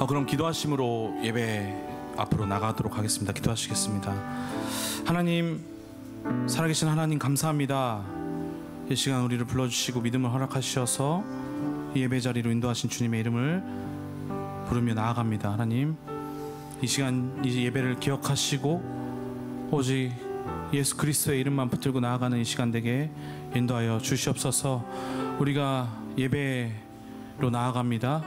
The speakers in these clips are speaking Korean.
그럼 기도하심으로 예배 앞으로 나가도록 하겠습니다. 기도하시겠습니다. 하나님, 살아계신 하나님 감사합니다. 이 시간 우리를 불러주시고 믿음을 허락하셔서 이 예배 자리로 인도하신 주님의 이름을 부르며 나아갑니다. 하나님, 이 시간 이 예배를 기억하시고 오직 예수 그리스도의 이름만 붙들고 나아가는 이 시간 되게 인도하여 주시옵소서. 우리가 예배로 나아갑니다.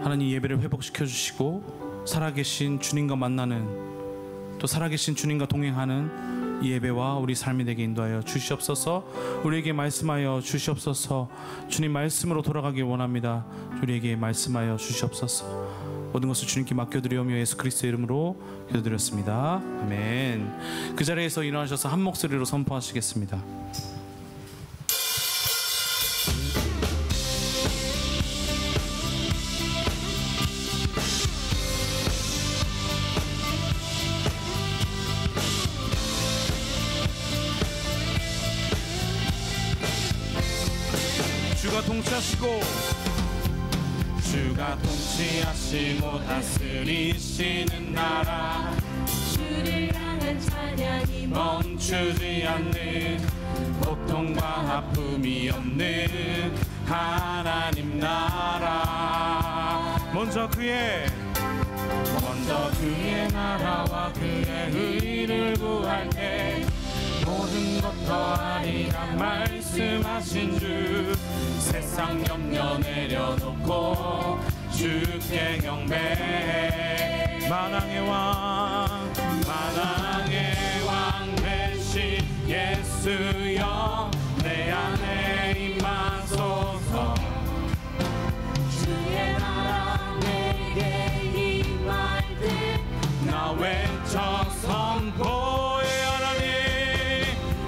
하나님, 예배를 회복시켜 주시고 살아계신 주님과 만나는, 또 살아계신 주님과 동행하는 이 예배와 우리 삶이 되게 인도하여 주시옵소서. 우리에게 말씀하여 주시옵소서. 주님 말씀으로 돌아가길 원합니다. 우리에게 말씀하여 주시옵소서. 모든 것을 주님께 맡겨드리오며 예수 그리스도의 이름으로 기도드렸습니다. 아멘. 그 자리에서 일어나셔서 한 목소리로 선포하시겠습니다. 주가 통치하시고 주가 통치하시고 다스리시는 나라, 주를 향한 찬양이 멈추지 않는, 고통과 아픔이 없는 하나님 나라. 먼저 그의 나라와 그의 의를 구할 때 모든 것 더하리라 말씀하신 주, 세상 염려 내려놓고 주께 경배해. 만왕의 왕 되신 예수여, 내 안에 임하소서. 주의 나라 내게 임할 때 나 외쳐 선포해.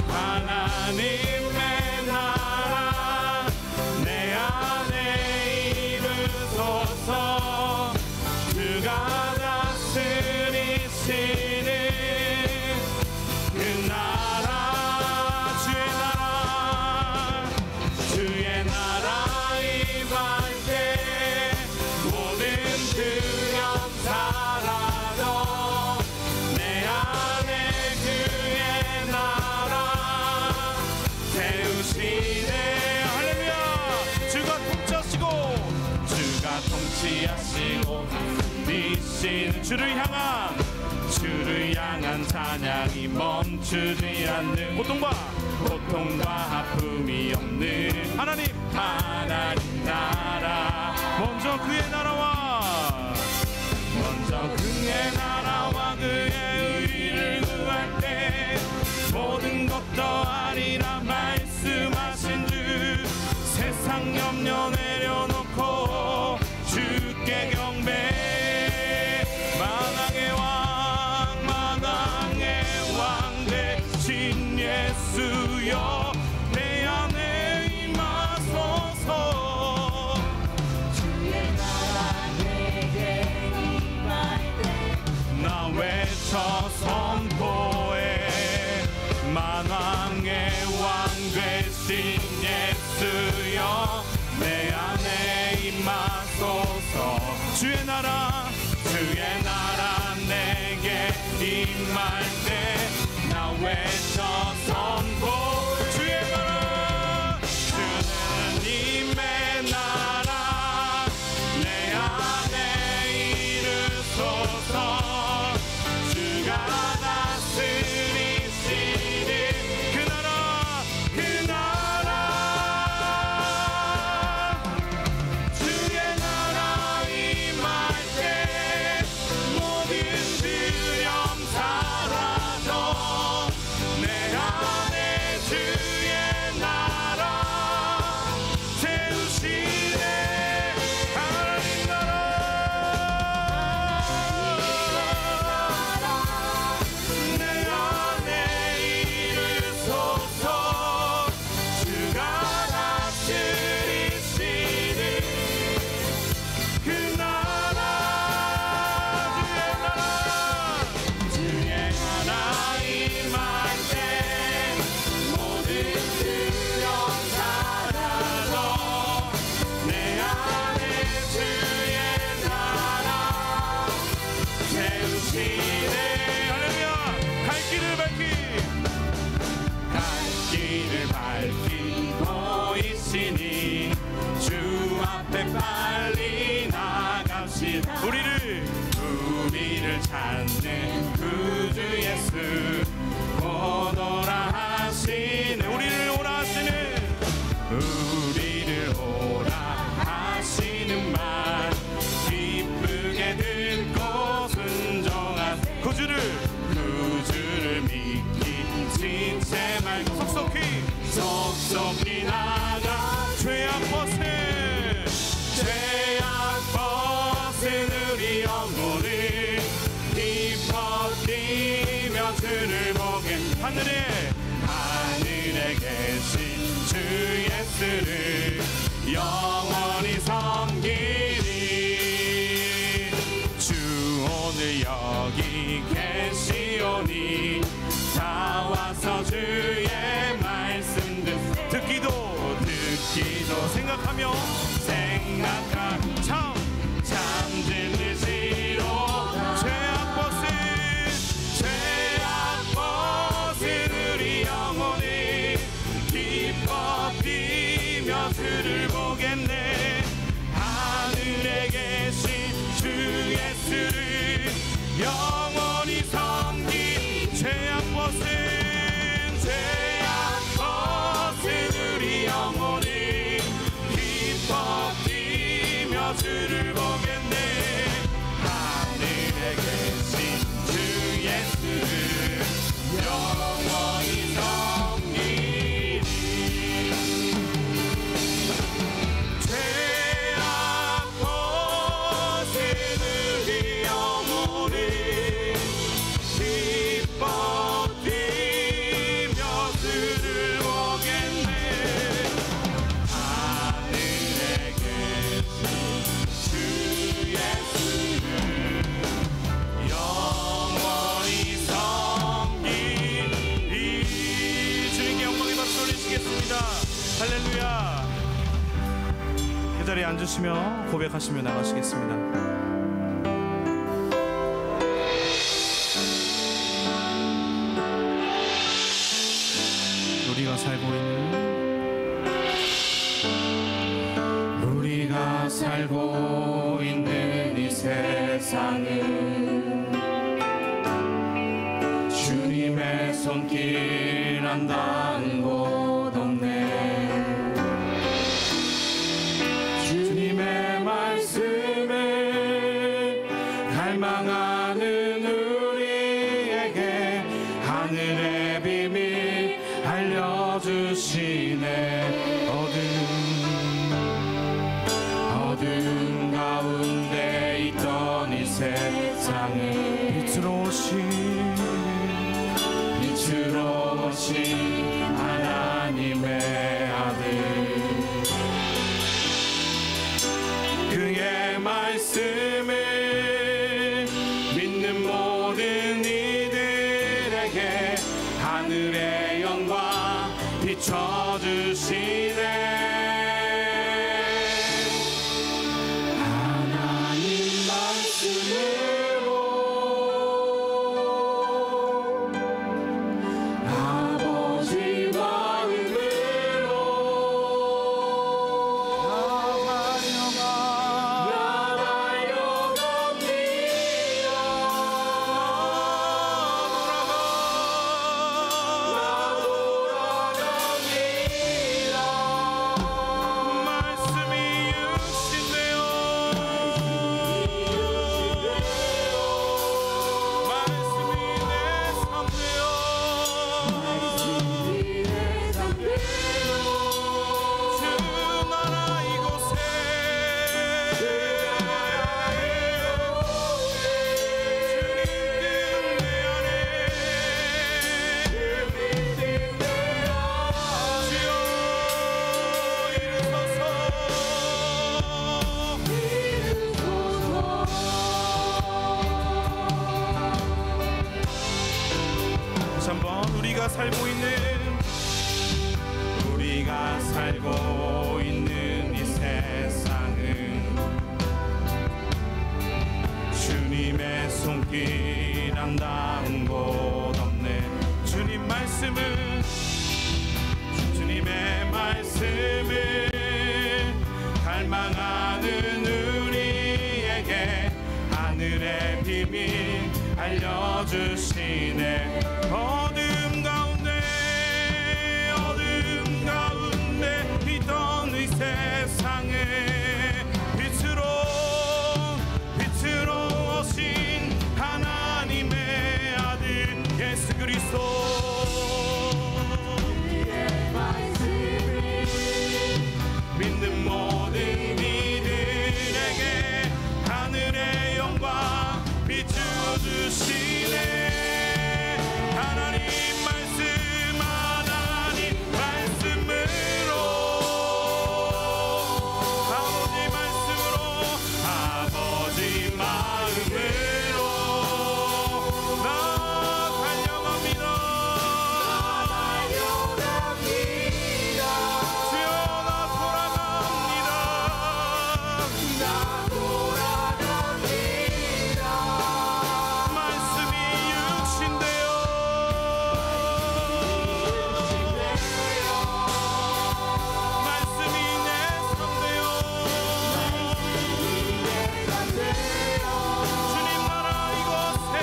하나님의 나라 내 안에 이루소서. 주가 다스리시는 그 나라, 주의 나라 임할 때 모든 두려움 사라져. 내 안에 그의 나라 세우시네. 할렐루야. 주가 통치하시고 미신 주를 향한 찬양이 멈추지 않는, 고통과 아픔이 없는 하나님 나라. 먼저 그의 나라와 그의 의를 구할 때 모든 것 더하리라 말씀하신 주, 세상 염려 내려놓고 주께 경배. 만왕의 왕 되신 예수여, 내 안에 임하소서. 주의 나라 내게 임할 때 나 외쳐 선포해. 만왕의 왕 되신 예수여, 내 안에 임하소서. 주의 나라 내게 임할 때 나 외쳐 선포. 주의 나라, 주님의 나라 내 안에 이루소서. 주가 다스리시는 그 나라 주의 나라 임할 때 모든 두려움 사라져. 빨리 나갑시다. 우리를 찾는 구주 예수 오너라 하시는 우리를 오라 하시는 말 기쁘게 듣고 순종한 구주를 믿기 지체 말고 속속히 나가 죄악 벗은 우리 영혼을 기뻐 뛰며 주를 보게 하늘에 계신 주 예수를 영원히 섬기리. 주 오늘 여기 계시오니 다 와서 주의 말씀 듣기도 생각하며 참 진리시로 죄악 벗은 우리 영혼이 기뻐 뛰며 주를 보겠네. 하늘에 계신 주 예수를 영원히 섬기 죄악 벗은 우리 영혼이 기뻐 뛰며 주를 보겠네. 하늘에 계신 주 예수를 영원히 섬기리. 죄악 벗은 우리 영혼이 기뻐 뛰며 주를 보겠네. 하늘에 계신 주 예수를 영원히 섬기리. 주님께 영광의 박수 올리시겠습니다. 할렐루야. 그 자리에 앉으시며 고백하시며 나가시겠습니다. 우리가 살고 있는 이 세상은 주님의 손길 안 닿은 곳 없네. 주님의 말씀을 갈망하는 우리에게 하늘의 비밀 알려주시네. 어두운 가운데 있던 이 세상을 빛으로 오신 하나님의 아들, 그의 말씀을 믿는 모든 이들에게 하늘의 영광 비춰주시네. 우리가 살고 있는 이 세상은 주님의 손길 안 닿은 곳 없네. 주님의 말씀을 갈망하는 사랑하는 우리에게 하늘의 비밀 알려주시네. 어둠 가운데 있던 이 세상에 빛으로 오신 하나님의 아들 예수 그리스도, 믿는 모든 이들에게 하늘의 영광 비춰주시네. 하나님 말씀으로 아버지 마음으로 나 달려갑니다. 주여 나 돌아갑니다. 말씀이 육신되어 말씀이 내 삶되어 주님 나라 이곳에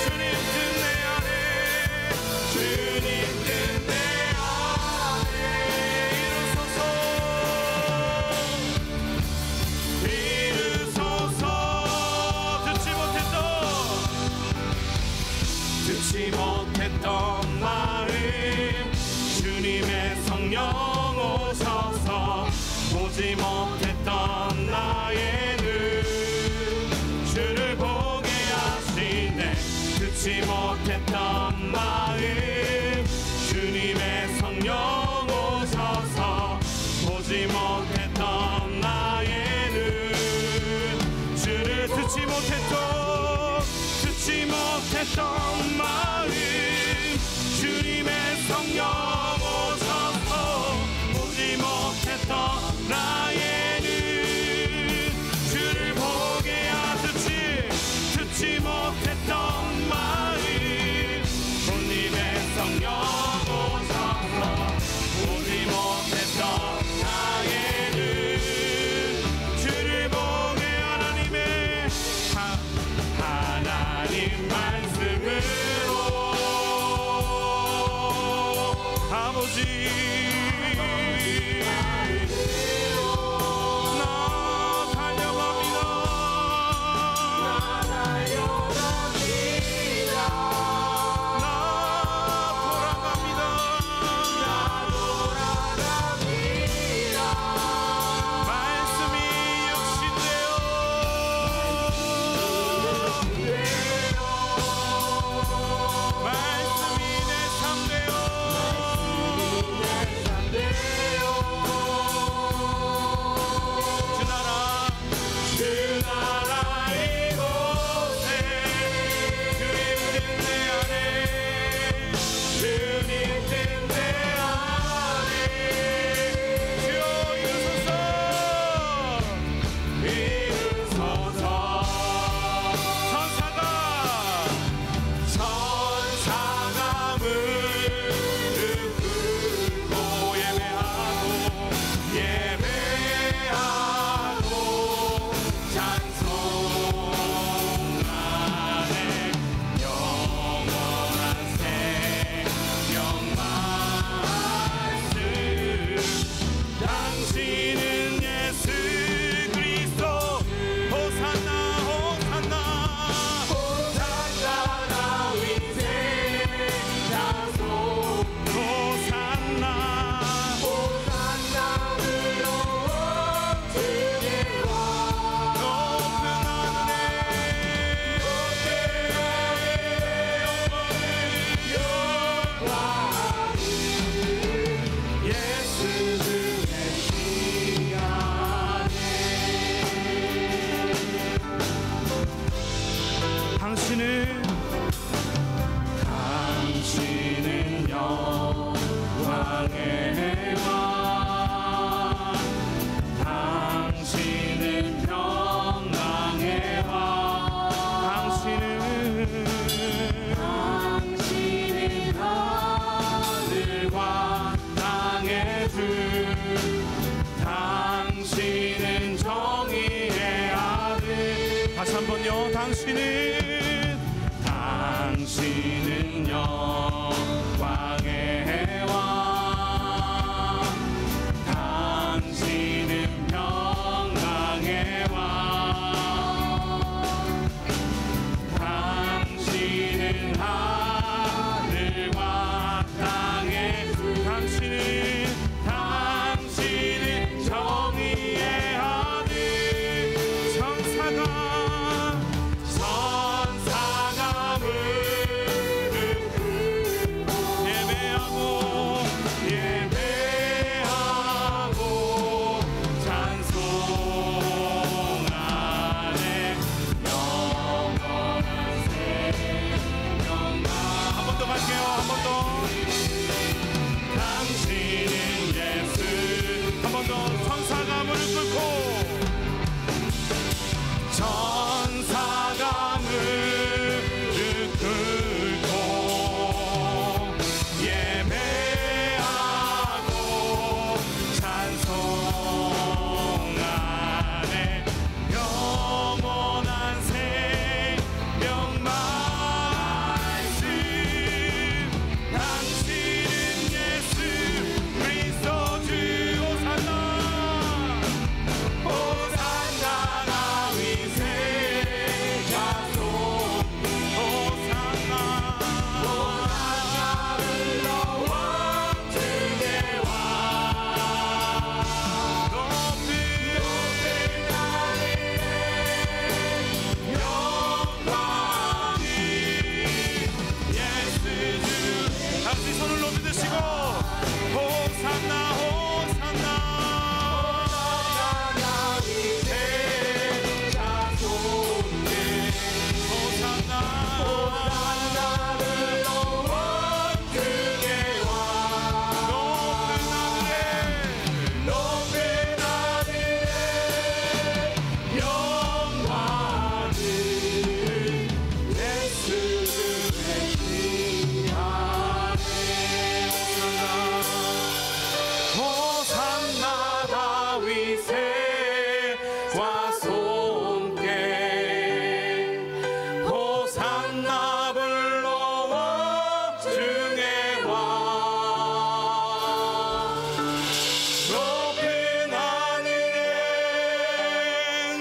주님 뜻 내 안에 주님 뜻 내 안에 이루소서 듣지 못했던 마음 주님의 성령 오셔서 보지 못했던 나의 눈 주를 보게 하시네. 듣지 못했던 마음 주님의 성령 오셔서 보지 못했던 나의 눈 주를 듣지 못했던 마음 주님의 성령 오셔서 보지 못했던 나의 눈 주를 보게 하듯이 듣지 못했던 마음 주님의 성령 오셔서 보지 못했던 나의 눈 주를 보게 하나님 말씀으로 아버지 나 달려갑니다. 나 돌아갑니다. 말씀이 육신되어 말씀이 내 삶되어 당신은 영광의 왕, 당신은 평강의 왕, 당신은 하늘과 땅의 당신은 정의의 하늘. 천사가 무릎 예배하고 찬송하네. 영원한 생명만. 한 번 더 갈게요. 한 번 더. 당신은 예수. 한 번 더. 천사가 무릎 꿇고, 천사가 무릎 꿇고 예배하고 찬송하네. 영원한 생명 말씀. 당신은 예수 그리스도 주. 호산나 호산나 다윗의 자손. 호산나 호산나 불러 왕중의 왕. 높은 하늘에 영광이 예수 주. 다시 손을 높이 드시고 호산나 호산나 다윗의 자손들. 호산나 호산나 불러 왕중의 왕. 높은 하늘에 영광을 예수 주의 귀하네. 호산나 다윗의 자손께. 호산나 불러 왕중의 왕. 높은 하늘에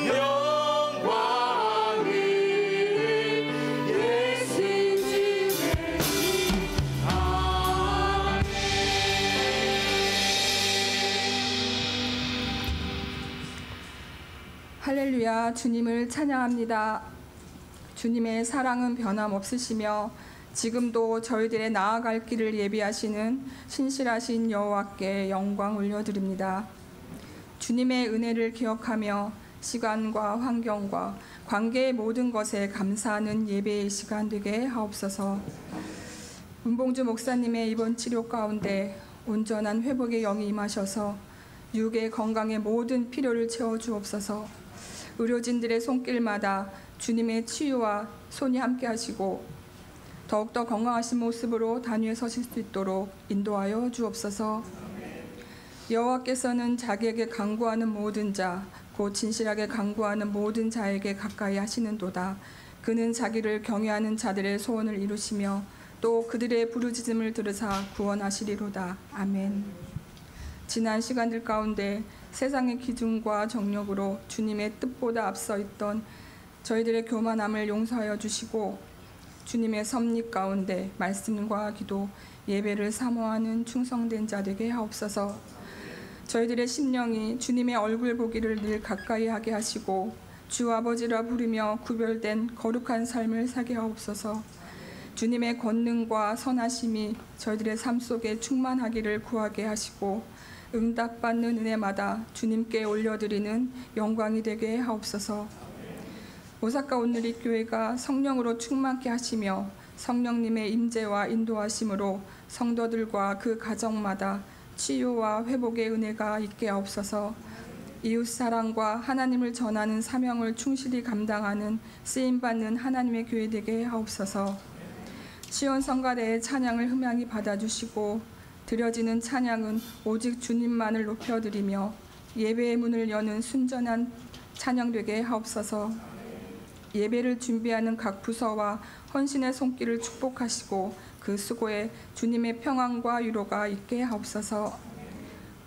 영광을 예수 주의 귀하네. 할렐루야. 주님을 찬양합니다. 주님의 사랑은 변함없으시며 지금도 저희들의 나아갈 길을 예비하시는 신실하신 여호와께 영광 올려드립니다. 주님의 은혜를 기억하며 시간과 환경과 관계의 모든 것에 감사하는 예배의 시간 되게 하옵소서. 문봉주 목사님의 이번 치료 가운데 온전한 회복의 영이 임하셔서 육의 건강의 모든 필요를 채워주옵소서. 의료진들의 손길마다 주님의 치유와 손이 함께 하시고 더욱더 건강하신 모습으로 단위에 서실 수 있도록 인도하여 주옵소서. 여호와께서는 자기에게 간구하는 모든 자, 곧 진실하게 간구하는 모든 자에게 가까이 하시는도다. 그는 자기를 경외하는 자들의 소원을 이루시며 또 그들의 부르짖음을 들으사 구원하시리로다. 아멘. 지난 시간들 가운데 세상의 기준과 정욕으로 주님의 뜻보다 앞서 있던 저희들의 교만함을 용서하여 주시고 주님의 섭리 가운데 말씀과 기도, 예배를 사모하는 충성된 자 되게 하옵소서. 저희들의 심령이 주님의 얼굴 보기를 늘 가까이 하게 하시고 주 아버지라 부르며 구별된 거룩한 삶을 살게 하옵소서. 주님의 권능과 선하심이 저희들의 삶 속에 충만하기를 구하게 하시고 응답받는 은혜마다 주님께 올려드리는 영광이 되게 하옵소서. 오사카 온누리 교회가 성령으로 충만케 하시며 성령님의 임재와 인도하심으로 성도들과 그 가정마다 치유와 회복의 은혜가 있게 하옵소서. 이웃사랑과 하나님을 전하는 사명을 충실히 감당하는 쓰임받는 하나님의 교회 되게 하옵소서. 시온 성가대의 찬양을 흠양히 받아주시고 드려지는 찬양은 오직 주님만을 높여드리며 예배의 문을 여는 순전한 찬양 되게 하옵소서. 예배를 준비하는 각 부서와 헌신의 손길을 축복하시고 그 수고에 주님의 평안과 위로가 있게 하옵소서.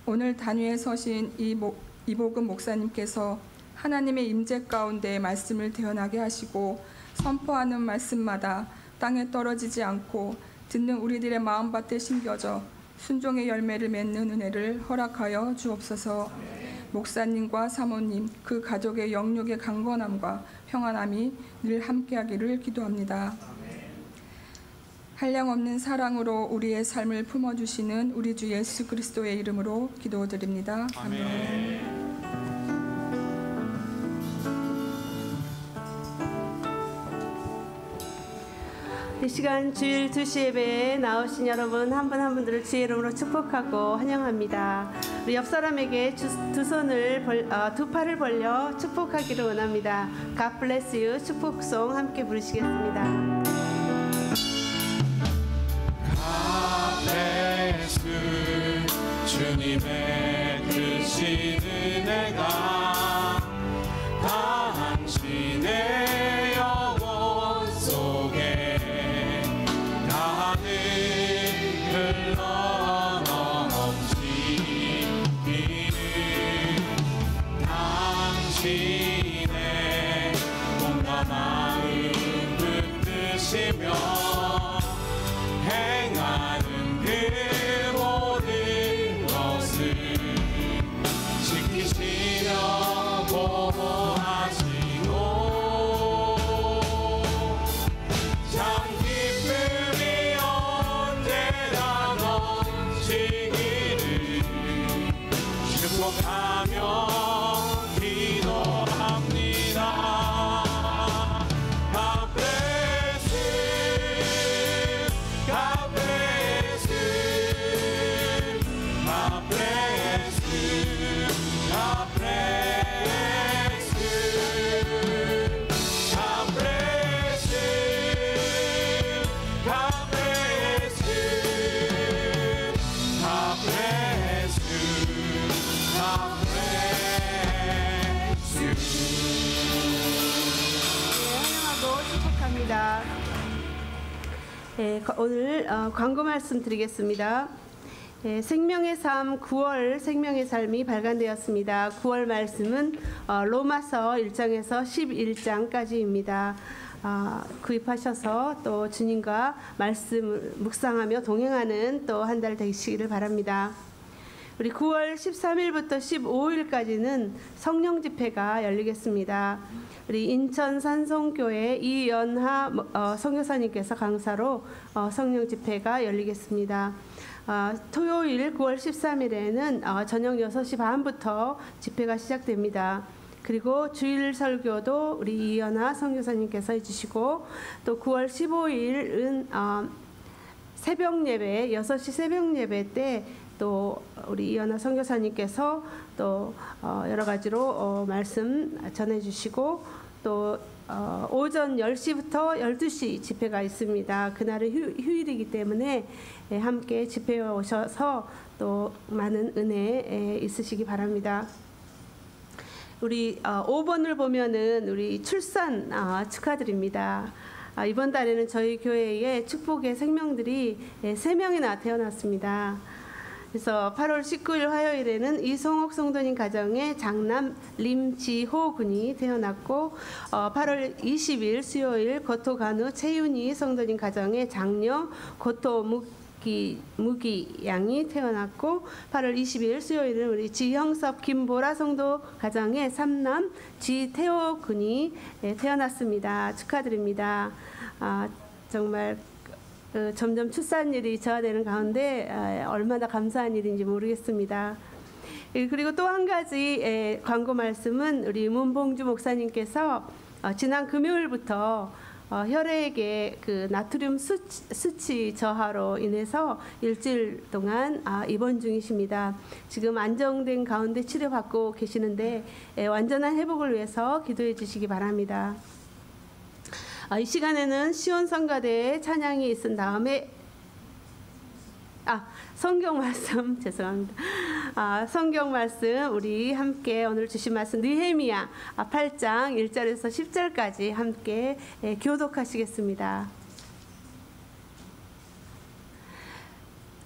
오늘 단위에 서신 이복음 목사님께서 하나님의 임재 가운데 말씀을 태어나게 하시고 선포하는 말씀마다 땅에 떨어지지 않고 듣는 우리들의 마음밭에 심겨져 순종의 열매를 맺는 은혜를 허락하여 주옵소서. 목사님과 사모님, 그 가족의 영육의 강건함과 평안함이 늘 함께하기를 기도합니다. 한량없는 사랑으로 우리의 삶을 품어주시는 우리 주 예수 그리스도의 이름으로 기도드립니다. 아멘. 이 시간 주일 2시 예배에 나오신 여러분 한 분 한 분들을 주의 이름으로 축복하고 환영합니다. 우리 옆 사람에게 두 팔을 벌려 축복하기를 원합니다. God bless you 축복송 함께 부르시겠습니다. God bless you 주님의 크신 은혜가 당신의 영혼 속에 흘러 넘치기를 당신의 몸과 마음 붙드시며 행하는 그 모든 것을 지키시려 보호하시고 참 기쁨이 언제나 넘치기를 축복하며 기도합니다. God bless you, God bless you, God bless you, God bless you, God bless you, God bless you, God bless you, God bless you. 환영하고 축복합니다. 오늘 광고 말씀 드리겠습니다. 생명의 삶 9월 생명의 삶이 발간되었습니다. 9월 말씀은 로마서 1장에서 11장까지입니다. 구입하셔서 또 주님과 말씀을 묵상하며 동행하는 또 한 달 되시기를 바랍니다. 우리 9월 13일부터 15일까지는 성령 집회가 열리겠습니다. 우리 인천 산성교회 이연하 선교사님께서 강사로 성령 집회가 열리겠습니다. 토요일 9월 13일에는 저녁 6시 반부터 집회가 시작됩니다. 그리고 주일 설교도 우리 이연하 선교사님께서 해주시고 또 9월 15일은 새벽 예배 6시 새벽 예배 때 또 우리 이연하 선교사님께서 또 여러 가지로 말씀 전해주시고 또 오전 10시부터 12시 집회가 있습니다. 그날은 휴일이기 때문에 함께 집회에 오셔서 또 많은 은혜 있으시기 바랍니다. 우리 5번을 보면은 우리 출산 축하드립니다. 이번 달에는 저희 교회에 축복의 생명들이 3명이나 태어났습니다. 그래서 8월 19일 화요일에는 이송옥 성도님 가정의 장남 림지호 군이 태어났고 8월 20일 수요일 고토간우 최윤희 성도님 가정의 장녀 고토무기 양이 태어났고 8월 20일 수요일은 우리 지형섭 김보라 성도 가정의 삼남 지태호 군이 태어났습니다. 축하드립니다. 정말 점점 출산율이 저하되는 가운데 얼마나 감사한 일인지 모르겠습니다. 그리고 또 한 가지 광고 말씀은 우리 문봉주 목사님께서 지난 금요일부터 혈액의 그 나트륨 수치 저하로 인해서 일주일 동안 입원 중이십니다. 지금 안정된 가운데 치료받고 계시는데 완전한 회복을 위해서 기도해 주시기 바랍니다. 이 시간에는 시온성가대의 찬양이 있은 다음에 성경 말씀 죄송합니다. 성경 말씀 우리 함께 오늘 주신 말씀 느헤미야 8장 1절에서 10절까지 함께 교독하시겠습니다.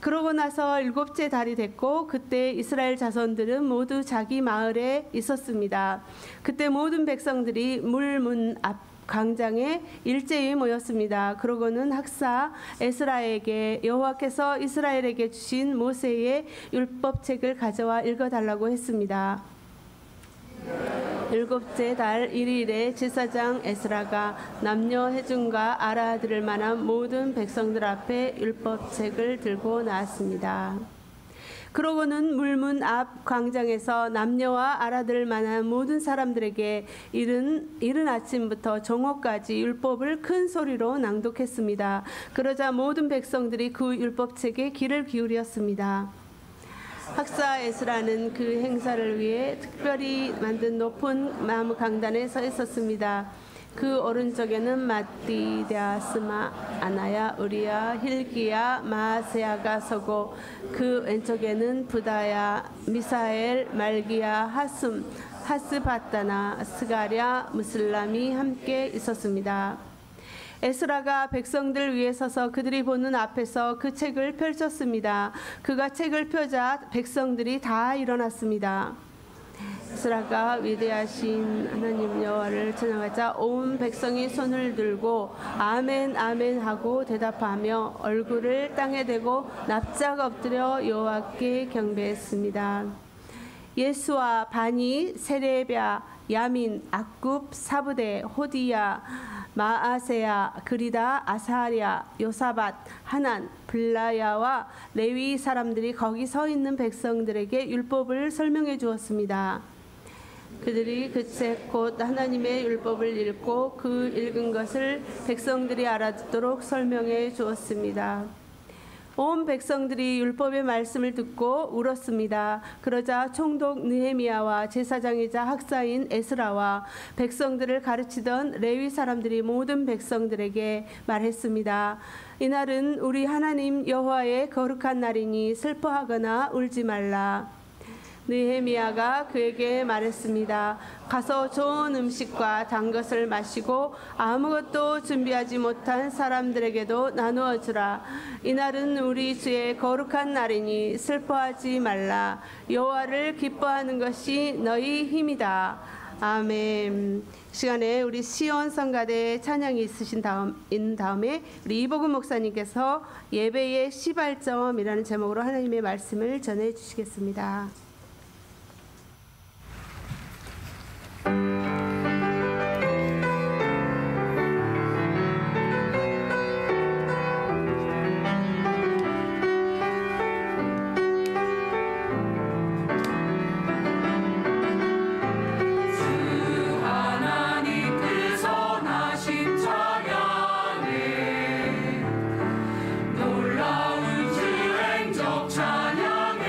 그러고 나서 7째 달이 됐고 그때 이스라엘 자손들은 모두 자기 마을에 있었습니다. 그때 모든 백성들이 물문 앞 광장에 일제히 모였습니다. 그러고는 학사 에스라에게 여호와께서 이스라엘에게 주신 모세의 율법책을 가져와 읽어달라고 했습니다. 7째 달 1일에 제사장 에스라가 남녀 해중과 알아들을 만한 모든 백성들 앞에 율법책을 들고 나왔습니다. 그러고는 물문 앞 광장에서 남녀와 알아들을 만한 모든 사람들에게 이른 아침부터 정오까지 율법을 큰 소리로 낭독했습니다. 그러자 모든 백성들이 그 율법책에 귀를 기울였습니다. 학사 에스라는 그 행사를 위해 특별히 만든 높은 나무 강단에 서 있었습니다. 그 오른쪽에는 마띠디아, 스마, 아나야, 우리야, 힐기야, 마세야가 서고 그 왼쪽에는 부다야, 미사엘, 말기야, 하숨, 하스바타나, 스가랴, 무슬람이 함께 있었습니다. 에스라가 백성들 위에 서서 그들이 보는 앞에서 그 책을 펼쳤습니다. 그가 책을 펴자 백성들이 다 일어났습니다. 에스라가 위대하신 하나님 여호와를 찬양하자 온 백성이 손을 들고 아멘 아멘 하고 대답하며 얼굴을 땅에 대고 납작 엎드려 여호와께 경배했습니다. 예수와 바니, 세레비아, 야민, 악굽, 사부대, 호디야, 마아세야, 그리다, 아사랴, 요사밧, 하난, 블라야와 레위 사람들이 거기 서 있는 백성들에게 율법을 설명해 주었습니다. 그들이 그 책 곧 하나님의 율법을 읽고 그 읽은 것을 백성들이 알아듣도록 설명해 주었습니다. 온 백성들이 율법의 말씀을 듣고 울었습니다. 그러자 총독 느헤미야와 제사장이자 학사인 에스라와 백성들을 가르치던 레위 사람들이 모든 백성들에게 말했습니다. 이날은 우리 하나님 여호와의 거룩한 날이니 슬퍼하거나 울지 말라. 느헤미야가 그에게 말했습니다. 가서 좋은 음식과 단 것을 마시고 아무것도 준비하지 못한 사람들에게도 나누어 주라. 이날은 우리 주의 거룩한 날이니 슬퍼하지 말라. 여호와를 기뻐하는 것이 너희 힘이다. 아멘. 시간에 우리 시온 성가대 찬양이 있는 다음에 우리 이복은 목사님께서 예배의 시발점이라는 제목으로 하나님의 말씀을 전해 주시겠습니다. 놀라운 주 행적 찬양해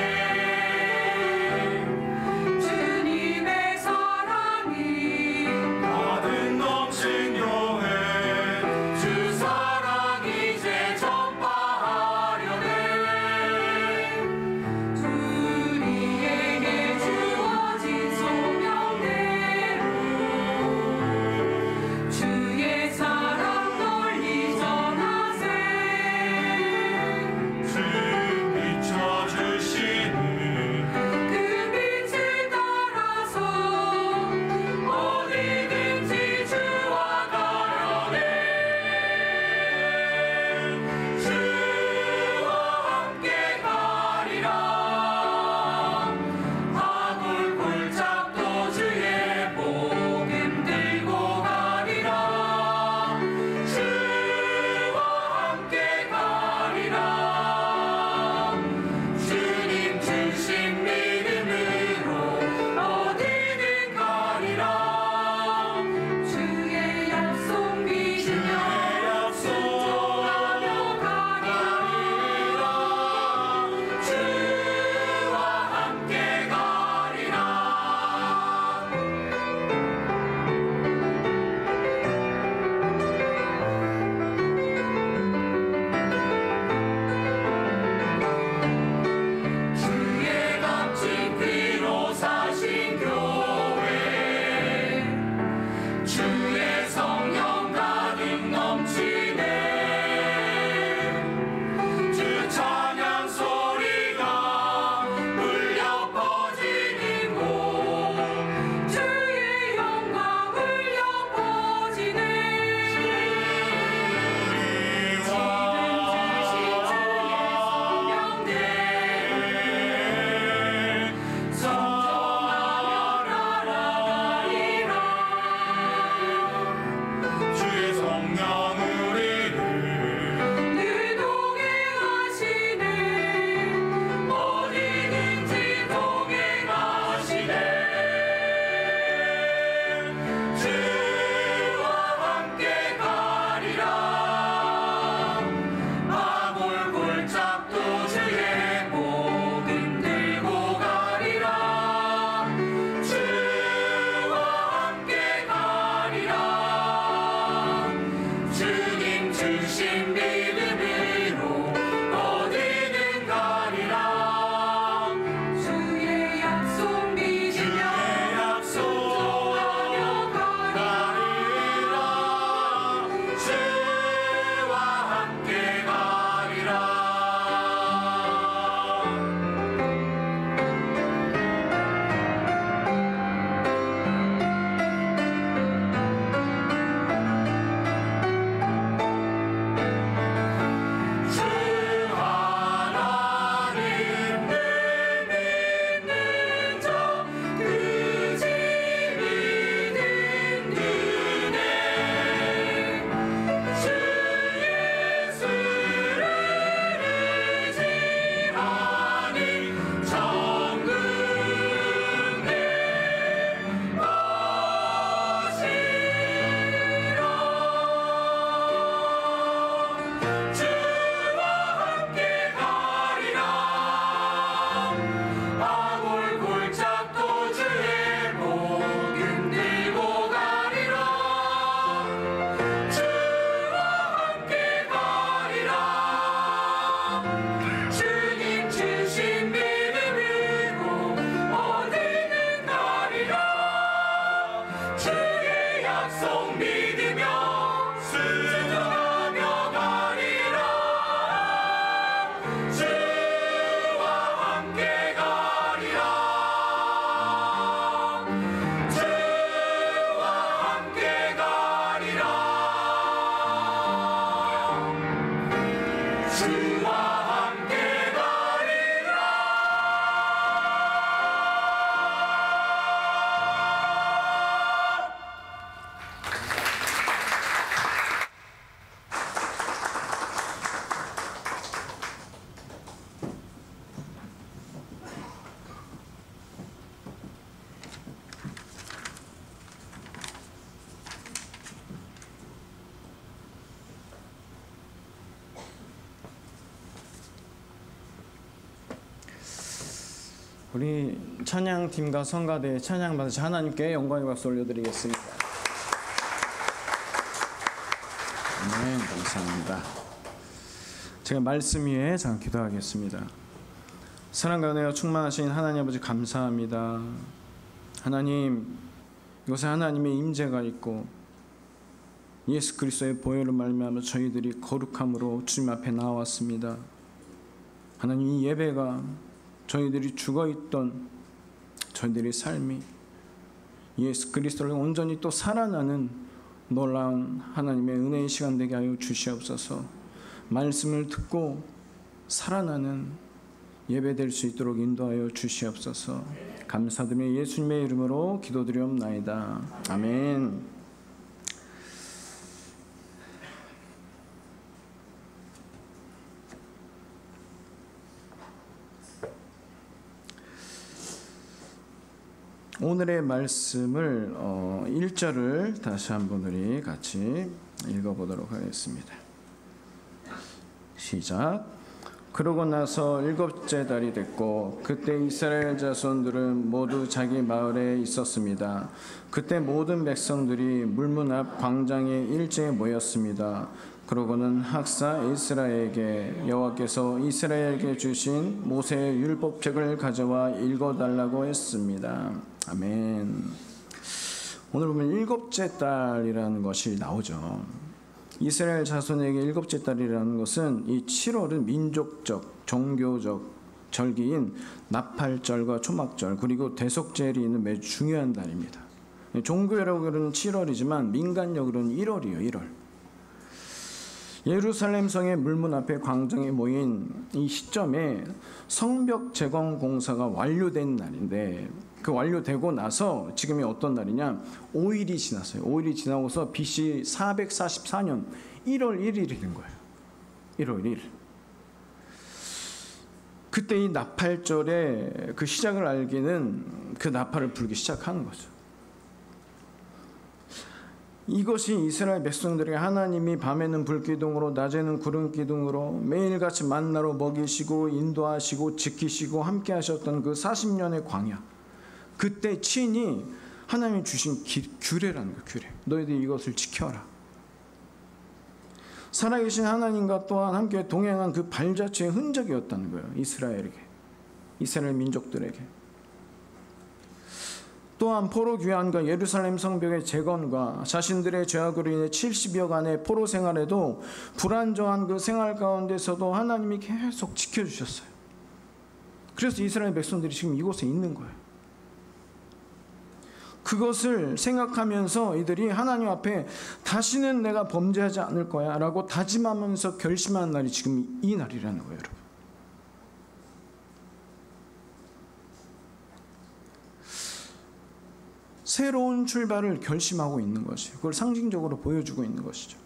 우리 찬양팀과 성가대 찬양 받으시 하나님께 영광의 박수 올려드리겠습니다. 네, 감사합니다. 제가 말씀 위에 잠깐 기도하겠습니다. 사랑과 은혜가 충만하신 하나님 아버지 감사합니다. 하나님, 이곳에 하나님의 임재가 있고 예수 그리스도의 보혈을 말미암아 저희들이 거룩함으로 주님 앞에 나왔습니다. 하나님, 이 예배가 저희들이 죽어있던 저희들의 삶이 예수 그리스도를 온전히 또 살아나는 놀라운 하나님의 은혜의 시간 되게 하여 주시옵소서. 말씀을 듣고 살아나는 예배 될 수 있도록 인도하여 주시옵소서. 감사드리며 예수님의 이름으로 기도드리옵나이다. 아멘. 오늘의 말씀을 1절을 다시 한번 우리 같이 읽어보도록 하겠습니다. 시작. 그러고 나서 7째 달이 됐고 그때 이스라엘 자손들은 모두 자기 마을에 있었습니다. 그때 모든 백성들이 물문 앞 광장에 일제에 모였습니다. 그러고는 학사 에스라에게 여호와께서 이스라엘에게 주신 모세의 율법책을 가져와 읽어달라고 했습니다. 아멘. 오늘 보면 7째 달이라는 것이 나오죠. 이스라엘 자손에게 7째 달이라는 것은 이 7월은 민족적, 종교적 절기인 나팔절과 초막절 그리고 대속절이 있는 매우 중요한 달입니다. 종교적으로는 7월이지만 민간적으로는 1월이에요. 1월. 예루살렘 성의 물문 앞에 광장에 모인 이 시점에 성벽 재건 공사가 완료된 날인데 그 완료되고 나서 지금이 어떤 날이냐? 5일이 지났어요. 5일이 지나고서 BC 444년 1월 1일이 된 거예요. 1월 1일. 그때 이 나팔절의 그 시작을 알기는 그 나팔을 불기 시작하는 거죠. 이것이 이스라엘 백성들에게 하나님이 밤에는 불기둥으로 낮에는 구름기둥으로 매일같이 만나로 먹이시고 인도하시고 지키시고 함께 하셨던 그 40년의 광야, 그때 친히 하나님이 주신 규례라는 거예요. 규례. 너희들이 이것을 지켜라. 살아계신 하나님과 또한 함께 동행한 그 발자취의 흔적이었다는 거예요. 이스라엘에게, 이스라엘 민족들에게. 또한 포로 귀환과 예루살렘 성벽의 재건과 자신들의 죄악으로 인해 70여간의 포로 생활에도 불안정한 그 생활 가운데서도 하나님이 계속 지켜주셨어요. 그래서 이스라엘 백성들이 지금 이곳에 있는 거예요. 그것을 생각하면서 이들이 하나님 앞에 다시는 내가 범죄하지 않을 거야 라고 다짐하면서 결심한 날이 지금 이 날이라는 거예요, 여러분. 새로운 출발을 결심하고 있는 것이에요. 그걸 상징적으로 보여주고 있는 것이죠.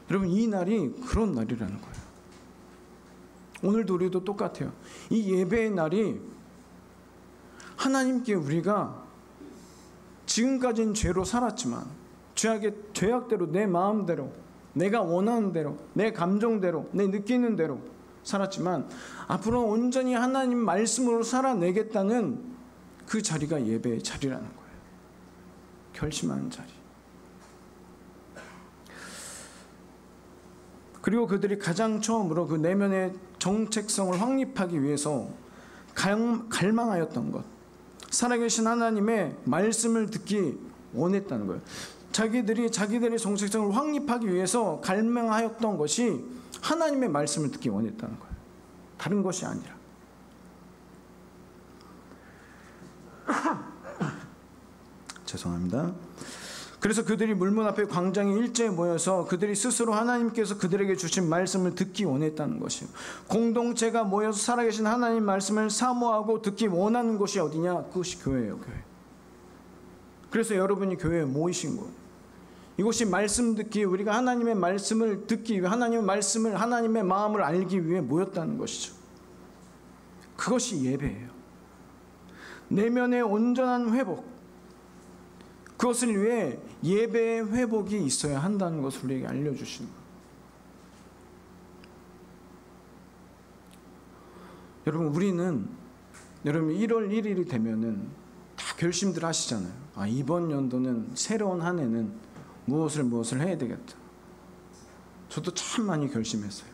여러분, 이 날이 그런 날이라는 거예요. 오늘도 우리도 똑같아요. 이 예배의 날이 하나님께 우리가 지금까지는 죄로 살았지만 죄악대로 내 마음대로 내가 원하는 대로 내 감정대로 내 느끼는 대로 살았지만 앞으로 온전히 하나님 말씀으로 살아내겠다는 그 자리가 예배의 자리라는 거예요. 결심하는 자리. 그리고 그들이 가장 처음으로 그 내면의 정체성을 확립하기 위해서 갈망하였던 것, 살아계신 하나님의 말씀을 듣기 원했다는 거예요. 자기들의 정체성을 확립하기 위해서 갈망하였던 것이 하나님의 말씀을 듣기 원했다는 거예요. 다른 것이 아니라. 죄송합니다. 그래서 그들이 물문 앞에 광장에 일제에 모여서 그들이 스스로 하나님께서 그들에게 주신 말씀을 듣기 원했다는 것이에요. 공동체가 모여서 살아계신 하나님 말씀을 사모하고 듣기 원하는 곳이 어디냐? 그것이 교회예요, 교회. 그래서 여러분이 교회에 모이신 거예요. 이곳이 말씀 듣기, 우리가 하나님의 말씀을 듣기 위해 하나님의 마음을 알기 위해 모였다는 것이죠. 그것이 예배예요. 내면의 온전한 회복, 그것을 위해 예배의 회복이 있어야 한다는 것을 우리에게 알려주시는 거예요. 여러분, 우리는 여러분 1월 1일이 되면은 다 결심들 하시잖아요. 아, 이번 연도는 새로운 한 해는 무엇을 해야 되겠다. 저도 참 많이 결심했어요.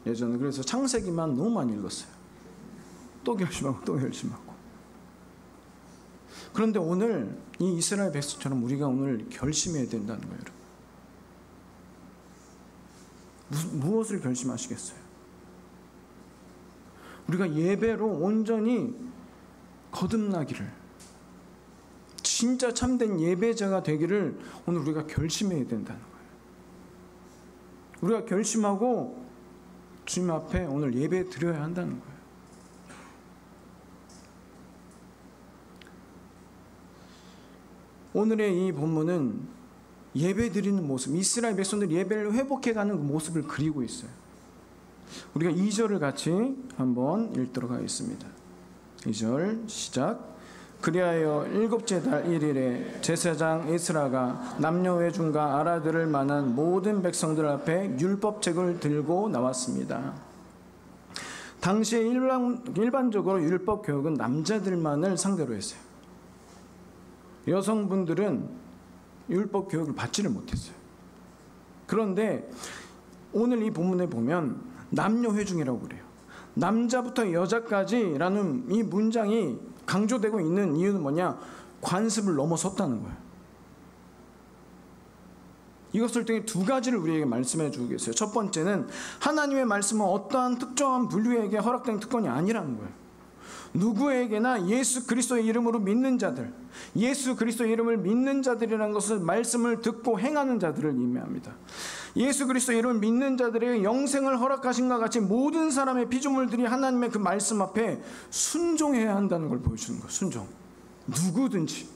예전에 그래서 창세기만 너무 많이 읽었어요. 또 결심하고 또 결심하고. 그런데 오늘 이 이스라엘 백성처럼 우리가 오늘 결심해야 된다는 거예요. 여러분. 무엇을 결심하시겠어요? 우리가 예배로 온전히 거듭나기를, 진짜 참된 예배자가 되기를 오늘 우리가 결심해야 된다는 거예요. 우리가 결심하고 주님 앞에 오늘 예배 드려야 한다는 거예요. 오늘의 이 본문은 예배 드리는 모습, 이스라엘 백성들이 예배를 회복해가는 그 모습을 그리고 있어요. 우리가 2절을 같이 한번 읽도록 하겠습니다. 2절 시작. 그리하여 7째 달 1일에 제사장 에스라가 남녀 회중과 알아들을 만한 모든 백성들 앞에 율법책을 들고 나왔습니다. 당시에 일반적으로 율법 교육은 남자들만을 상대로 했어요. 여성분들은 율법 교육을 받지를 못했어요. 그런데 오늘 이 본문에 보면 남녀 회중이라고 그래요. 남자부터 여자까지라는 이 문장이 강조되고 있는 이유는 뭐냐? 관습을 넘어섰다는 거예요. 이것을 통해 두 가지를 우리에게 말씀해 주겠어요. 첫 번째는 하나님의 말씀은 어떠한 특정한 분류에게 허락된 특권이 아니라는 거예요. 누구에게나 예수 그리스도의 이름으로 믿는 자들, 예수 그리스도의 이름을 믿는 자들이라는 것은 말씀을 듣고 행하는 자들을 의미합니다. 예수 그리스도의 이름을 믿는 자들에게 영생을 허락하신과 같이 모든 사람의 피조물들이 하나님의 그 말씀 앞에 순종해야 한다는 걸 보여주는 거예요. 순종. 누구든지.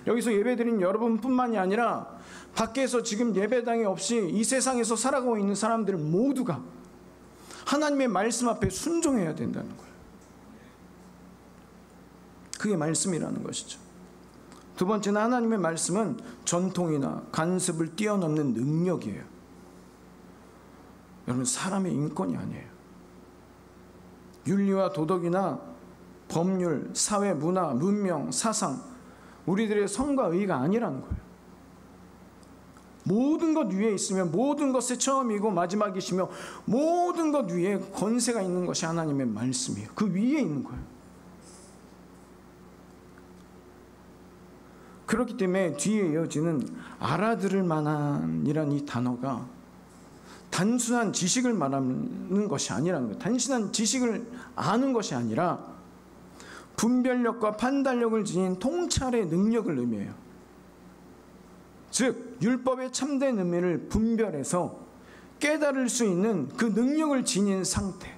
여기서 예배드린 여러분뿐만이 아니라 밖에서 지금 예배당이 없이 이 세상에서 살아가고 있는 사람들 모두가 하나님의 말씀 앞에 순종해야 된다는 거예요. 그게 말씀이라는 것이죠. 두 번째는 하나님의 말씀은 전통이나 관습을 뛰어넘는 능력이에요. 여러분, 사람의 인권이 아니에요. 윤리와 도덕이나 법률, 사회, 문화, 문명, 사상, 우리들의 성과 의가 아니라는 거예요. 모든 것 위에 있으며 모든 것의 처음이고 마지막이시며 모든 것 위에 권세가 있는 것이 하나님의 말씀이에요. 그 위에 있는 거예요. 그렇기 때문에 뒤에 이어지는 알아들을 만한이란 이 단어가 단순한 지식을 말하는 것이 아니라는 거예요. 단순한 지식을 아는 것이 아니라 분별력과 판단력을 지닌 통찰의 능력을 의미해요. 즉 율법의 참된 의미를 분별해서 깨달을 수 있는 그 능력을 지닌 상태,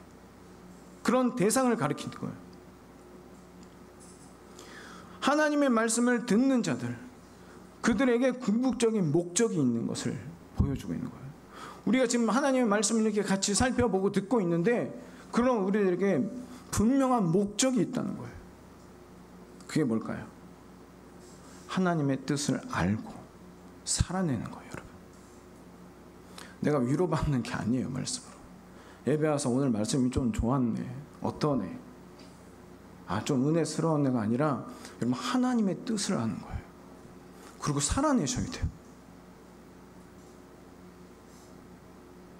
그런 대상을 가리키는 거예요. 하나님의 말씀을 듣는 자들, 그들에게 궁극적인 목적이 있는 것을 보여주고 있는 거예요. 우리가 지금 하나님의 말씀을 이렇게 같이 살펴보고 듣고 있는데 그럼 우리들에게 분명한 목적이 있다는 거예요. 그게 뭘까요? 하나님의 뜻을 알고 살아내는 거예요. 여러분, 내가 위로받는 게 아니에요. 말씀으로 예배 와서 오늘 말씀이 좀 좋았네, 어떠네, 좀 은혜스러운 애가 아니라 여러분 하나님의 뜻을 아는 거예요. 그리고 살아내셔야 돼요.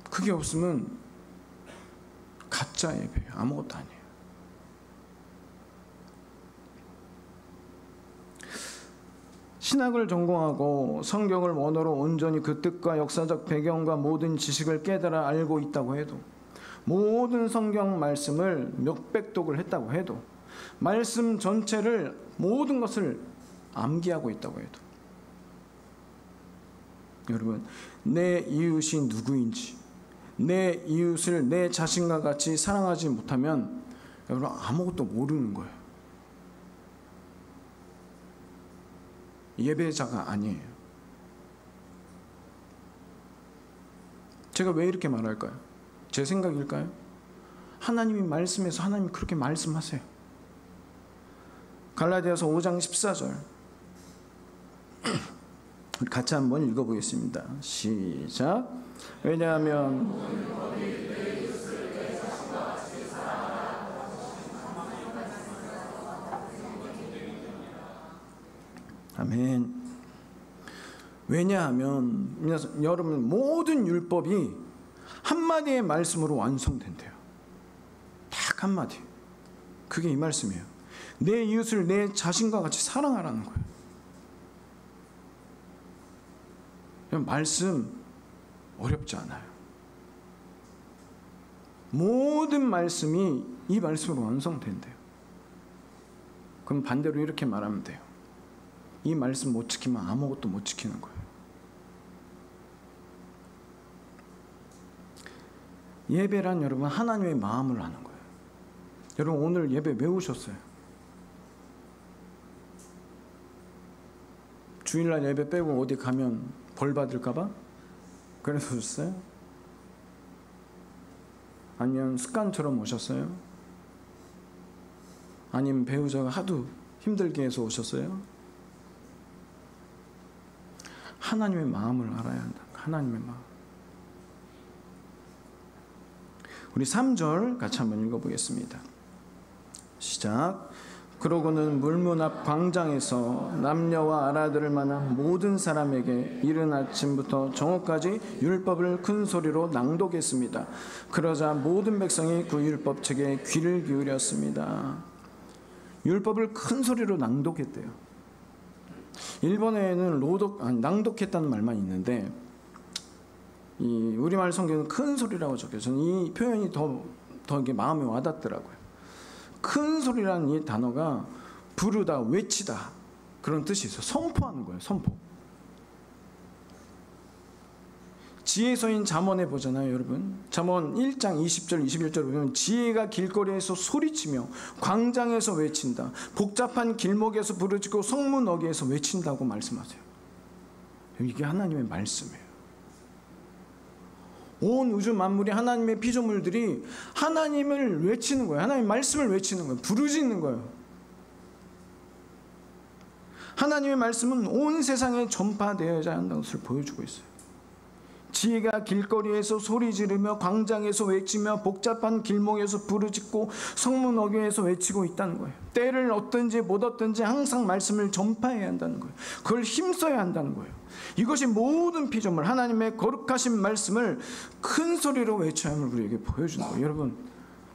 그게 없으면 가짜 예배예요. 아무것도 아니에요. 신학을 전공하고 성경을 원어로 온전히 그 뜻과 역사적 배경과 모든 지식을 깨달아 알고 있다고 해도, 모든 성경 말씀을 몇백 독을 했다고 해도, 말씀 전체를 모든 것을 암기하고 있다고 해도, 여러분 내 이웃이 누구인지, 내 이웃을 내 자신과 같이 사랑하지 못하면 여러분 아무것도 모르는 거예요. 예배자가 아니에요. 제가 왜 이렇게 말할까요? 제 생각일까요? 하나님이 말씀해서 하나님이 그렇게 말씀하세요. 갈라디아서 5장 14절 우리 같이 한번 읽어보겠습니다. 시작. 왜냐하면 아멘. 왜냐하면 여러분 모든 율법이 한마디의 말씀으로 완성된대요. 딱 한마디. 그게 이 말씀이에요. 내 이웃을 내 자신과 같이 사랑하라는 거예요. 말씀 어렵지 않아요. 모든 말씀이 이 말씀으로 완성된대요. 그럼 반대로 이렇게 말하면 돼요. 이 말씀 못 지키면 아무것도 못 지키는 거예요. 예배란 여러분 하나님의 마음을 아는 거예요. 여러분 오늘 예배 왜 오셨어요? 주일날 예배 빼고 어디 가면 벌 받을까 봐? 그래서 오셨어요? 아니면 습관처럼 오셨어요? 아니면 배우자가 하도 힘들게 해서 오셨어요? 하나님의 마음을 알아야 한다. 하나님의 마음. 우리 3절 같이 한번 읽어보겠습니다. 시작. 그러고는 물문 앞 광장에서 남녀와 알아들을 만한 모든 사람에게 이른 아침부터 정오까지 율법을 큰 소리로 낭독했습니다. 그러자 모든 백성이 그 율법책에 귀를 기울였습니다. 율법을 큰 소리로 낭독했대요. 일본에는 낭독했다는 말만 있는데 이 우리말 성경은 큰 소리라고 적혀서 이 표현이 더 이게 마음에 와닿더라고요. 큰 소리라는 이 단어가 부르다, 외치다 그런 뜻이 있어요. 선포하는 거예요. 선포. 지혜서인 잠언에 보잖아요, 여러분. 잠언 1장 20절, 21절 보면 지혜가 길거리에서 소리치며 광장에서 외친다. 복잡한 길목에서 부르짖고 성문 어귀에서 외친다고 말씀하세요. 이게 하나님의 말씀이에요. 온 우주 만물이 하나님의 피조물들이 하나님을 외치는 거예요. 하나님의 말씀을 외치는 거예요. 부르짖는 거예요. 하나님의 말씀은 온 세상에 전파되어야 한다는 것을 보여주고 있어요. 지혜가 길거리에서 소리 지르며 광장에서 외치며 복잡한 길목에서 부르짖고 성문 어귀에서 외치고 있다는 거예요. 때를 얻든지 못 얻든지 항상 말씀을 전파해야 한다는 거예요. 그걸 힘써야 한다는 거예요. 이것이 모든 피조물 하나님의 거룩하신 말씀을 큰 소리로 외쳐야 함을 우리에게 보여주는 거예요. 여러분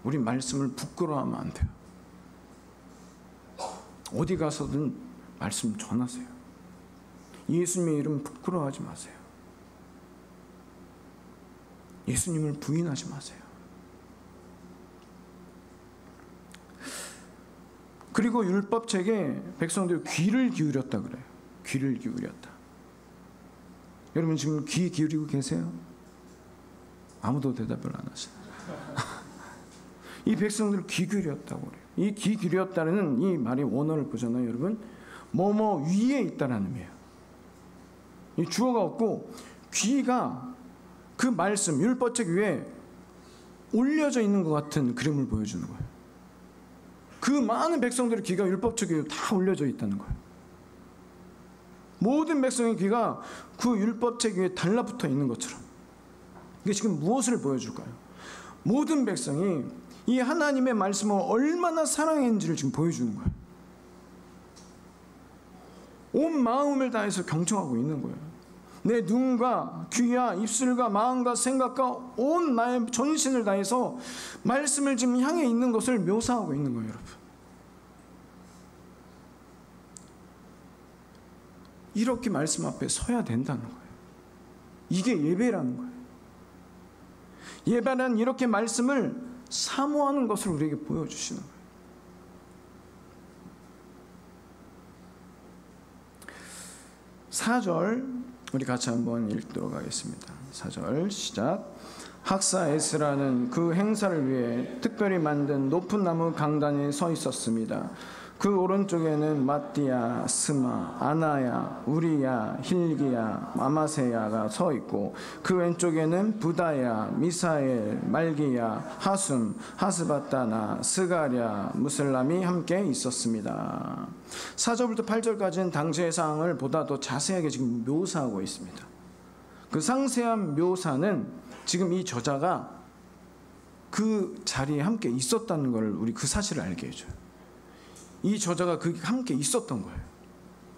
우리 말씀을 부끄러워하면 안 돼요. 어디 가서든 말씀 전하세요. 예수님의 이름 부끄러워하지 마세요. 예수님을 부인하지 마세요. 그리고 율법책에 백성들이 귀를 기울였다 그래요. 귀를 기울였다. 여러분 지금 귀 기울이고 계세요? 아무도 대답을 안 하시네요. 이 백성들 귀 기울였다고 그래요. 이 귀 기울였다는 이 말의 원어를 보잖아요, 여러분. 뭐뭐 위에 있다라는 의미예요. 이 주어가 없고 귀가 그 말씀, 율법책 위에 올려져 있는 것 같은 그림을 보여주는 거예요. 그 많은 백성들의 귀가 율법책 위에 다 올려져 있다는 거예요. 모든 백성의 귀가 그 율법책 위에 달라붙어 있는 것처럼. 이게 지금 무엇을 보여줄까요? 모든 백성이 이 하나님의 말씀을 얼마나 사랑했는지를 지금 보여주는 거예요. 온 마음을 다해서 경청하고 있는 거예요. 내 눈과 귀와 입술과 마음과 생각과 온 나의 전신을 다해서 말씀을 지금 향해 있는 것을 묘사하고 있는 거예요, 여러분. 이렇게 말씀 앞에 서야 된다는 거예요. 이게 예배라는 거예요. 예배는 이렇게 말씀을 사모하는 것을 우리에게 보여주시는 거예요. 4절 우리 같이 한번 읽도록 하겠습니다. 4절 시작. 학사 에스라는 그 행사를 위해 특별히 만든 높은 나무 강단에 서 있었습니다. 그 오른쪽에는 마띠야, 스마, 아나야, 우리야, 힐기야, 아마세야가 서 있고 그 왼쪽에는 부다야, 미사엘, 말기야, 하숨, 하스바타나, 스가랴, 무슬람이 함께 있었습니다. 4절부터 8절까지는 당시의 상황을 보다 더 자세하게 지금 묘사하고 있습니다. 그 상세한 묘사는 지금 이 저자가 그 자리에 함께 있었다는 걸 우리 그 사실을 알게 해줘요. 이 저자가 그 함께 있었던 거예요.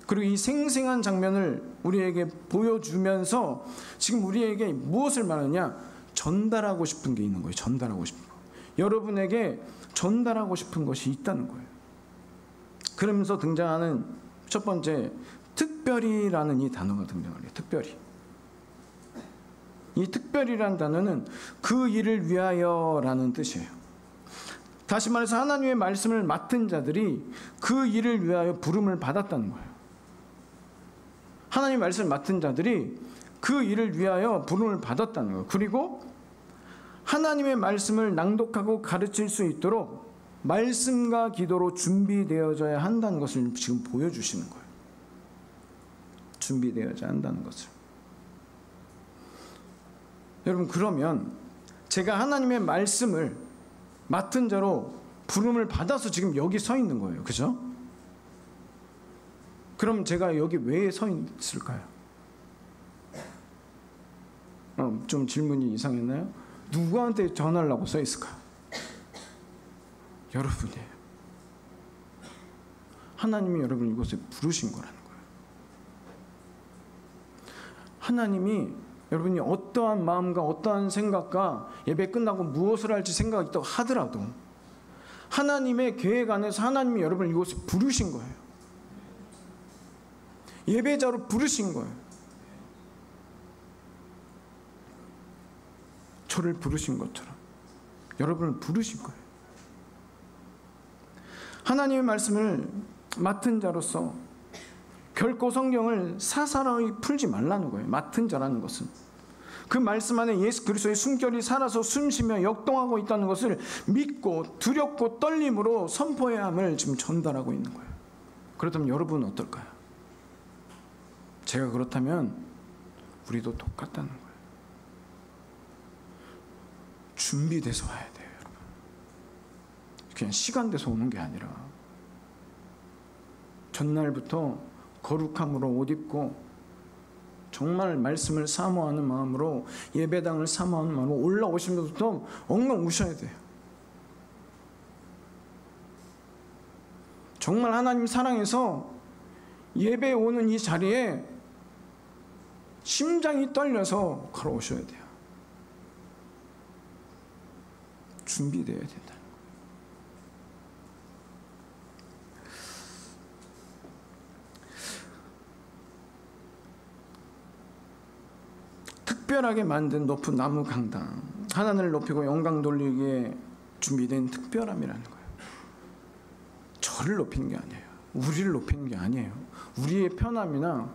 그리고 이 생생한 장면을 우리에게 보여주면서 지금 우리에게 무엇을 말하느냐? 전달하고 싶은 게 있는 거예요. 전달하고 싶은 거. 여러분에게 전달하고 싶은 것이 있다는 거예요. 그러면서 등장하는 첫 번째, 특별히라는 이 단어가 등장을 해요. 특별히. 이 특별히라는 단어는 그 일을 위하여라는 뜻이에요. 다시 말해서 하나님의 말씀을 맡은 자들이 그 일을 위하여 부름을 받았다는 거예요. 하나님의 말씀을 맡은 자들이 그 일을 위하여 부름을 받았다는 거예요. 그리고 하나님의 말씀을 낭독하고 가르칠 수 있도록 말씀과 기도로 준비되어져야 한다는 것을 지금 보여주시는 거예요. 준비되어져야 한다는 것을. 여러분, 그러면 제가 하나님의 말씀을 맡은 자로 부름을 받아서 지금 여기 서 있는 거예요. 그죠? 그럼 제가 여기 왜 서 있을까요? 좀 질문이 이상했나요? 누구한테 전하려고 서 있을까요? 여러분이에요. 하나님이 여러분을 이곳에 부르신 거라는 거예요. 하나님이 여러분이 어떠한 마음과 어떠한 생각과 예배 끝나고 무엇을 할지 생각이 있다고 하더라도 하나님의 계획 안에서 하나님이 여러분을 이곳에 부르신 거예요. 예배자로 부르신 거예요. 저를 부르신 것처럼 여러분을 부르신 거예요. 하나님의 말씀을 맡은 자로서 결코 성경을 사사로이 풀지 말라는 거예요. 맡은 자라는 것은 그 말씀 안에 예수 그리스도의 숨결이 살아서 숨쉬며 역동하고 있다는 것을 믿고 두렵고 떨림으로 선포해야 함을 지금 전달하고 있는 거예요. 그렇다면 여러분은 어떨까요? 제가 그렇다면 우리도 똑같다는 거예요. 준비돼서 와야 돼요, 여러분. 그냥 시간 돼서 오는 게 아니라 전날부터 거룩함으로 옷 입고 정말 말씀을 사모하는 마음으로 예배당을 사모하는 마음으로 올라오시면서부터 엉엉 우셔야 돼요. 정말 하나님 사랑해서 예배 오는 이 자리에 심장이 떨려서 걸어오셔야 돼요. 준비되어야 된다. 특별하게 만든 높은 나무 강당, 하나님을 높이고 영광 돌리기에 준비된 특별함이라는 거예요. 저를 높이는 게 아니에요. 우리를 높이는 게 아니에요. 우리의 편함이나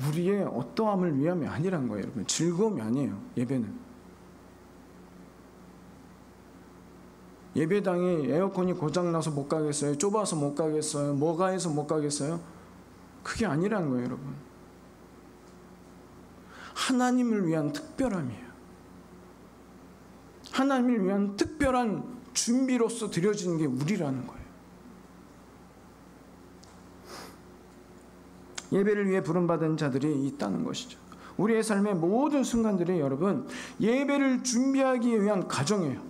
우리의 어떠함을 위함이 아니란 거예요, 여러분. 즐거움이 아니에요, 예배는. 예배당이 에어컨이 고장나서 못 가겠어요? 좁아서 못 가겠어요? 뭐가 해서 못 가겠어요? 그게 아니라는 거예요, 여러분. 하나님을 위한 특별함이에요. 하나님을 위한 특별한 준비로서 드려지는 게 우리라는 거예요. 예배를 위해 부름받은 자들이 있다는 것이죠. 우리의 삶의 모든 순간들이 여러분 예배를 준비하기 위한 과정이에요.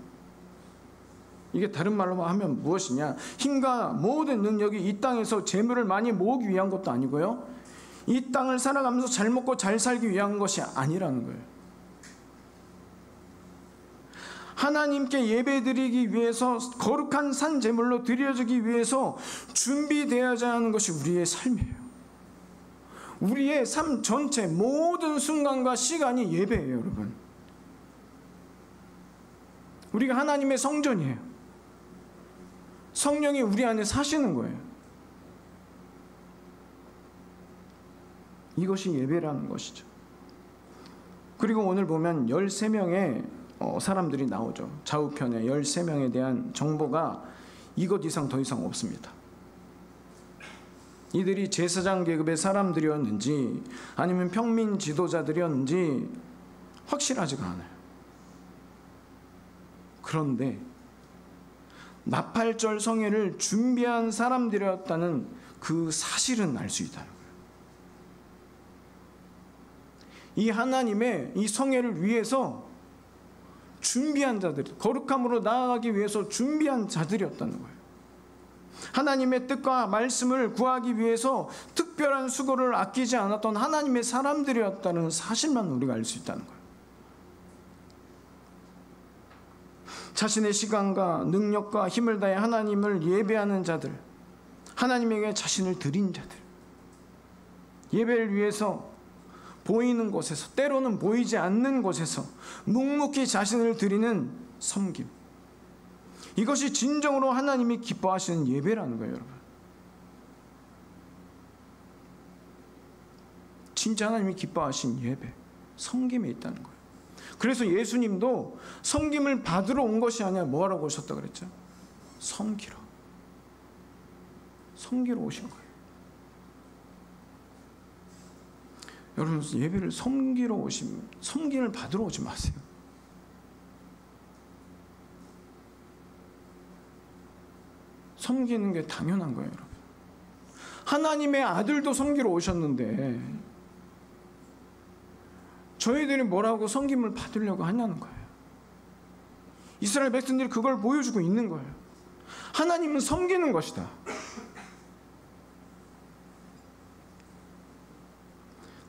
이게 다른 말로 하면 무엇이냐? 힘과 모든 능력이 이 땅에서 재물을 많이 모으기 위한 것도 아니고요, 이 땅을 살아가면서 잘 먹고 잘 살기 위한 것이 아니라는 거예요. 하나님께 예배드리기 위해서 거룩한 산 제물로 드려지기 위해서 준비되어야 하는 것이 우리의 삶이에요. 우리의 삶 전체 모든 순간과 시간이 예배예요, 여러분. 우리가 하나님의 성전이에요. 성령이 우리 안에 사시는 거예요. 이것이 예배라는 것이죠. 그리고 오늘 보면 13명의 사람들이 나오죠. 좌우편에 13명에 대한 정보가 이것 이상 더 이상 없습니다. 이들이 제사장 계급의 사람들이었는지 아니면 평민 지도자들이었는지 확실하지가 않아요. 그런데 나팔절 성회를 준비한 사람들이었다는 그 사실은 알 수 있다는 거예요. 이 하나님의 이 성회를 위해서 준비한 자들, 거룩함으로 나아가기 위해서 준비한 자들이었다는 거예요. 하나님의 뜻과 말씀을 구하기 위해서 특별한 수고를 아끼지 않았던 하나님의 사람들이었다는 사실만 우리가 알 수 있다는 거예요. 자신의 시간과 능력과 힘을 다해 하나님을 예배하는 자들, 하나님에게 자신을 드린 자들, 예배를 위해서 보이는 곳에서, 때로는 보이지 않는 곳에서 묵묵히 자신을 드리는 섬김, 이것이 진정으로 하나님이 기뻐하시는 예배라는 거예요, 여러분. 진짜 하나님이 기뻐하신 예배, 섬김에 있다는 거예요. 그래서 예수님도 섬김을 받으러 온 것이 아니라 뭐 하러 오셨다 그랬죠? 섬기러. 섬기러 오신 거예요. 여러분, 예배를 섬기러 오시면 섬김을 받으러 오지 마세요. 섬기는 게 당연한 거예요, 여러분. 하나님의 아들도 섬기러 오셨는데 저희들이 뭐라고 섬김을 받으려고 하냐는 거예요. 이스라엘 백성들이 그걸 보여주고 있는 거예요. 하나님은 섬기는 것이다.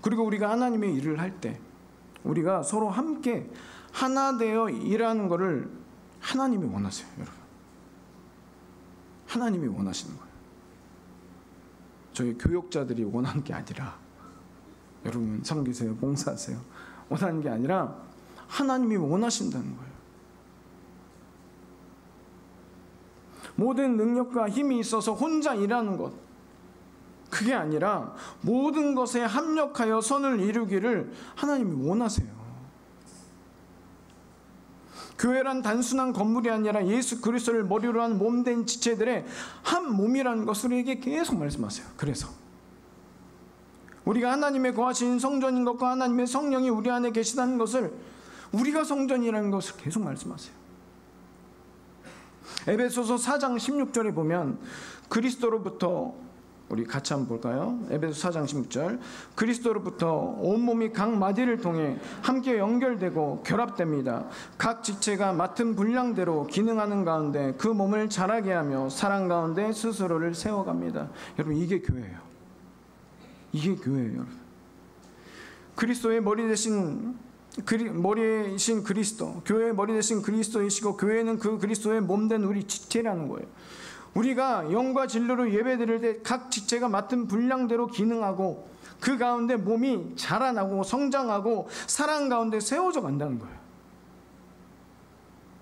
그리고 우리가 하나님의 일을 할 때 우리가 서로 함께 하나 되어 일하는 것을 하나님이 원하세요, 여러분. 하나님이 원하시는 거예요. 저희 교역자들이 원하는 게 아니라, 여러분 섬기세요, 봉사하세요, 원하는 게 아니라 하나님이 원하신다는 거예요. 모든 능력과 힘이 있어서 혼자 일하는 것, 그게 아니라 모든 것에 합력하여 선을 이루기를 하나님이 원하세요. 교회란 단순한 건물이 아니라 예수 그리스도를 머리로 한 몸된 지체들의 한 몸이라는 것을 우리에게 계속 말씀하세요. 그래서 우리가 하나님의 거하신 성전인 것과 하나님의 성령이 우리 안에 계시다는 것을, 우리가 성전이라는 것을 계속 말씀하세요. 에베소서 4장 16절에 보면 그리스도로부터, 우리 같이 한번 볼까요? 에베소 4장 16절. 그리스도로부터 온몸이 각 마디를 통해 함께 연결되고 결합됩니다. 각 지체가 맡은 분량대로 기능하는 가운데 그 몸을 자라게 하며 사랑 가운데 스스로를 세워갑니다. 여러분, 이게 교회예요. 이게 교회예요, 여러분. 그리스도의 머리 되신 머리이신 그리스도, 교회의 머리 되신 그리스도이시고 교회는 그 그리스도의 몸된 우리 지체라는 거예요. 우리가 영과 진리로 예배드릴 때 각 지체가 맡은 분량대로 기능하고 그 가운데 몸이 자라나고 성장하고 사랑 가운데 세워져 간다는 거예요.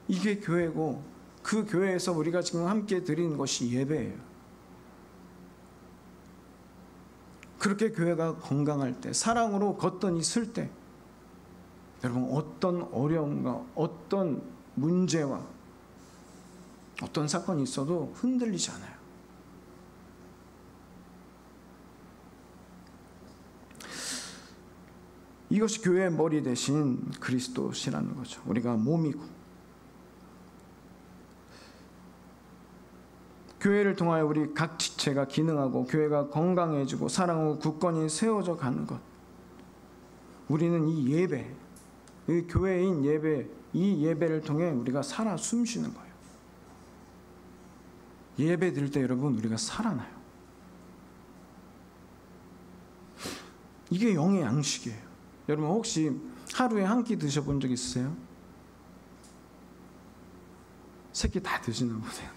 이게 교회고, 그 교회에서 우리가 지금 함께 드리는 것이 예배예요. 그렇게 교회가 건강할 때, 사랑으로 걷더니 쓸 때, 여러분, 어떤 어려움과 어떤 문제와 어떤 사건이 있어도 흔들리지 않아요. 이것이 교회의 머리 대신 그리스도시라는 거죠. 우리가 몸이고, 교회를 통하여 우리 각 지체가 기능하고 교회가 건강해지고 사랑하고 굳건히 세워져 가는 것. 우리는 이 예배, 이 교회인 예배, 이 예배를 통해 우리가 살아 숨쉬는 거예요. 예배 드릴 때 여러분, 우리가 살아나요. 이게 영의 양식이에요. 여러분, 혹시 하루에 한 끼 드셔본 적 있으세요? 세 끼 다 드시나 보세요.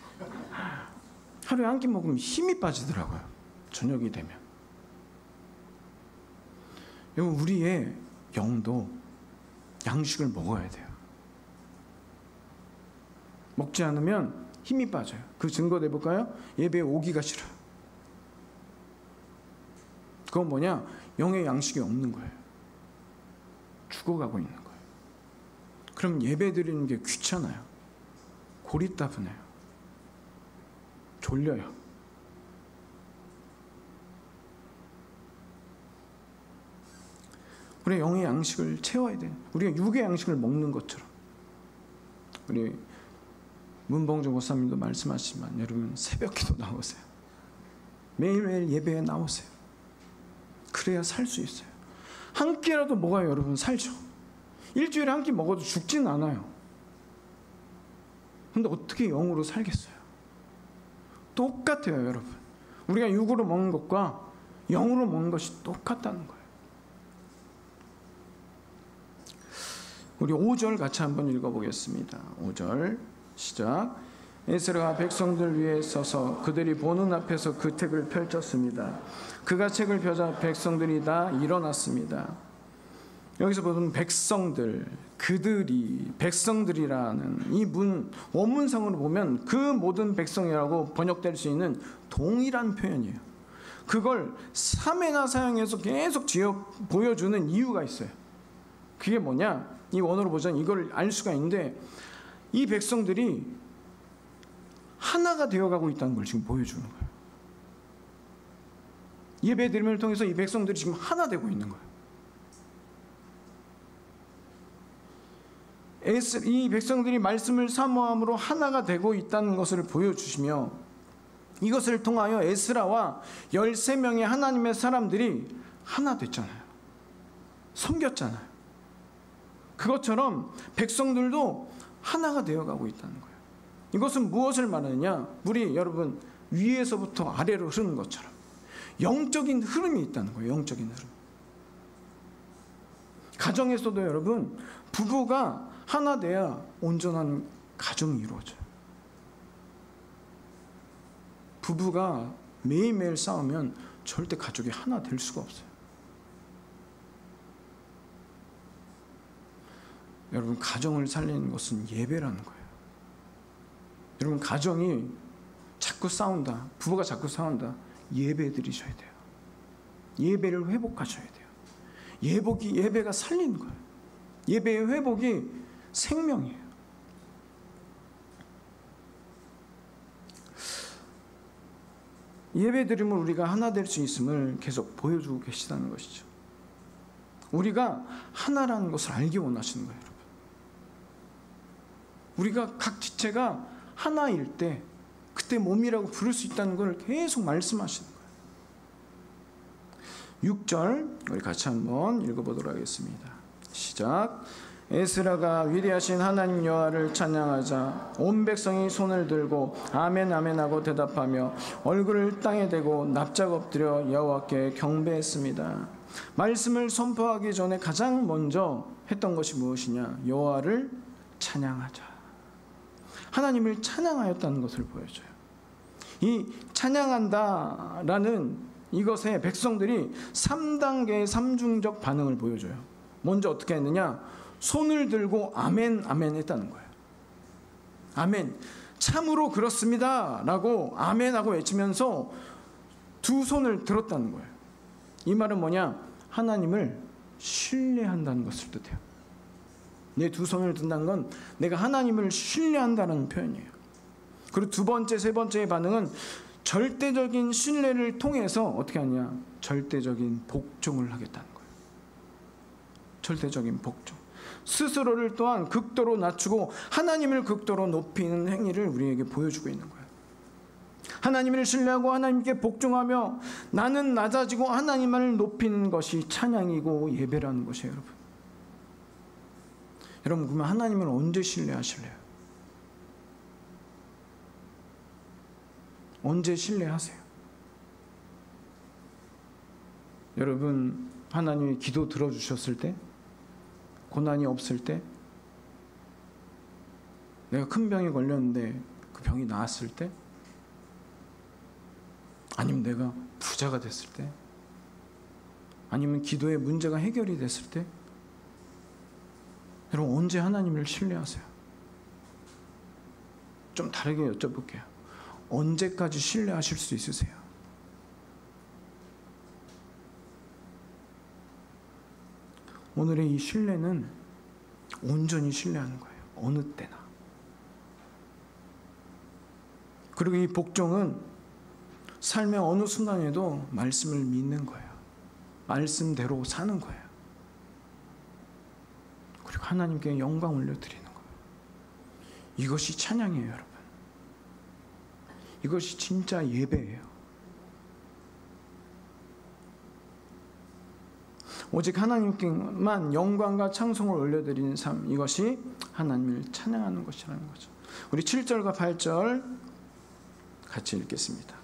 하루에 한 끼 먹으면 힘이 빠지더라고요, 저녁이 되면. 여러분, 우리의 영도 양식을 먹어야 돼요. 먹지 않으면 힘이 빠져요. 그 증거 내볼까요? 예배에 오기가 싫어요. 그건 뭐냐? 영의 양식이 없는 거예요. 죽어가고 있는 거예요. 그럼 예배 드리는 게 귀찮아요. 고리따분해요. 졸려요. 우리 영의 양식을 채워야 돼요. 우리가 육의 양식을 먹는 것처럼. 우리 문봉주 목사님도 말씀하시지만 여러분, 새벽기도 나오세요. 매일매일 예배에 나오세요. 그래야 살 수 있어요. 한 끼라도 먹어야 여러분 살죠. 일주일에 한 끼 먹어도 죽지는 않아요. 근데 어떻게 영으로 살겠어요? 똑같아요, 여러분. 우리가 육으로 먹는 것과 영으로 먹는 것이 똑같다는 거예요. 우리 5절 같이 한번 읽어보겠습니다. 5절 시작. 에스라가 백성들 위에 서서 그들이 보는 앞에서 그 책을 펼쳤습니다. 그가 책을 펴자 백성들이 다 일어났습니다. 여기서 보면 백성들, 그들이, 백성들이라는 이 원문상으로 보면 그 모든 백성이라고 번역될 수 있는 동일한 표현이에요. 그걸 3회나 사용해서 계속 보여주는 이유가 있어요. 그게 뭐냐? 이 원어로 보자면 이걸 알 수가 있는데, 이 백성들이 하나가 되어가고 있다는 걸 지금 보여주는 거예요. 예배 드림을 통해서 이 백성들이 지금 하나 되고 있는 거예요. 이 백성들이 말씀을 사모함으로 하나가 되고 있다는 것을 보여주시며, 이것을 통하여 에스라와 13명의 하나님의 사람들이 하나 됐잖아요. 섬겼잖아요. 그것처럼 백성들도 하나가 되어가고 있다는 거예요. 이것은 무엇을 말하느냐? 물이 여러분 위에서부터 아래로 흐르는 것처럼 영적인 흐름이 있다는 거예요. 영적인 흐름. 가정에서도 여러분, 부부가 하나 돼야 온전한 가정이 이루어져요. 부부가 매일매일 싸우면 절대 가족이 하나 될 수가 없어요. 여러분, 가정을 살리는 것은 예배라는 거예요. 여러분, 가정이 자꾸 싸운다, 부부가 자꾸 싸운다, 예배 드리셔야 돼요. 예배를 회복하셔야 돼요. 예배가 살리는 거예요. 예배의 회복이 생명이에요. 예배 드림을 우리가 하나 될 수 있음을 계속 보여주고 계시다는 것이죠. 우리가 하나라는 것을 알기 원하시는 거예요, 여러분. 우리가 각 지체가 하나일 때 그때 몸이라고 부를 수 있다는 걸 계속 말씀하시는 거예요. 6절 우리 같이 한번 읽어보도록 하겠습니다. 시작. 에스라가 위대하신 하나님 여호와를 찬양하자 온 백성이 손을 들고 아멘 아멘 하고 대답하며 얼굴을 땅에 대고 납작 엎드려 여호와께 경배했습니다. 말씀을 선포하기 전에 가장 먼저 했던 것이 무엇이냐? 여호와를 찬양하자. 하나님을 찬양하였다는 것을 보여줘요. 이 찬양한다라는 이것에 백성들이 3단계의 삼중적 반응을 보여줘요. 먼저 어떻게 했느냐? 손을 들고 아멘 아멘 했다는 거예요. 아멘, 참으로 그렇습니다 라고 아멘하고 외치면서 두 손을 들었다는 거예요. 이 말은 뭐냐? 하나님을 신뢰한다는 것을 뜻해요. 내 두 손을 든다는 건 내가 하나님을 신뢰한다는 표현이에요. 그리고 두 번째, 세 번째의 반응은 절대적인 신뢰를 통해서 어떻게 하냐? 절대적인 복종을 하겠다는 거예요. 절대적인 복종. 스스로를 또한 극도로 낮추고 하나님을 극도로 높이는 행위를 우리에게 보여주고 있는 거예요. 하나님을 신뢰하고 하나님께 복종하며 나는 낮아지고 하나님을 높이는 것이 찬양이고 예배라는 것이에요, 여러분. 여러분, 그러면 하나님을 언제 신뢰하실래요? 언제 신뢰하세요? 여러분, 하나님이 기도 들어주셨을 때, 고난이 없을 때, 내가 큰 병에 걸렸는데 그 병이 나았을 때, 아니면 내가 부자가 됐을 때, 아니면 기도의 문제가 해결이 됐을 때, 여러분 언제 하나님을 신뢰하세요? 좀 다르게 여쭤볼게요. 언제까지 신뢰하실 수 있으세요? 오늘의 이 신뢰는 온전히 신뢰하는 거예요. 어느 때나. 그리고 이 복종은 삶의 어느 순간에도 말씀을 믿는 거예요. 말씀대로 사는 거예요. 그리고 하나님께 영광 올려드리는 거예요. 이것이 찬양이에요, 여러분. 이것이 진짜 예배예요. 오직 하나님께만 영광과 찬송을 올려드리는 삶, 이것이 하나님을 찬양하는 것이라는 거죠. 우리 7절과 8절 같이 읽겠습니다.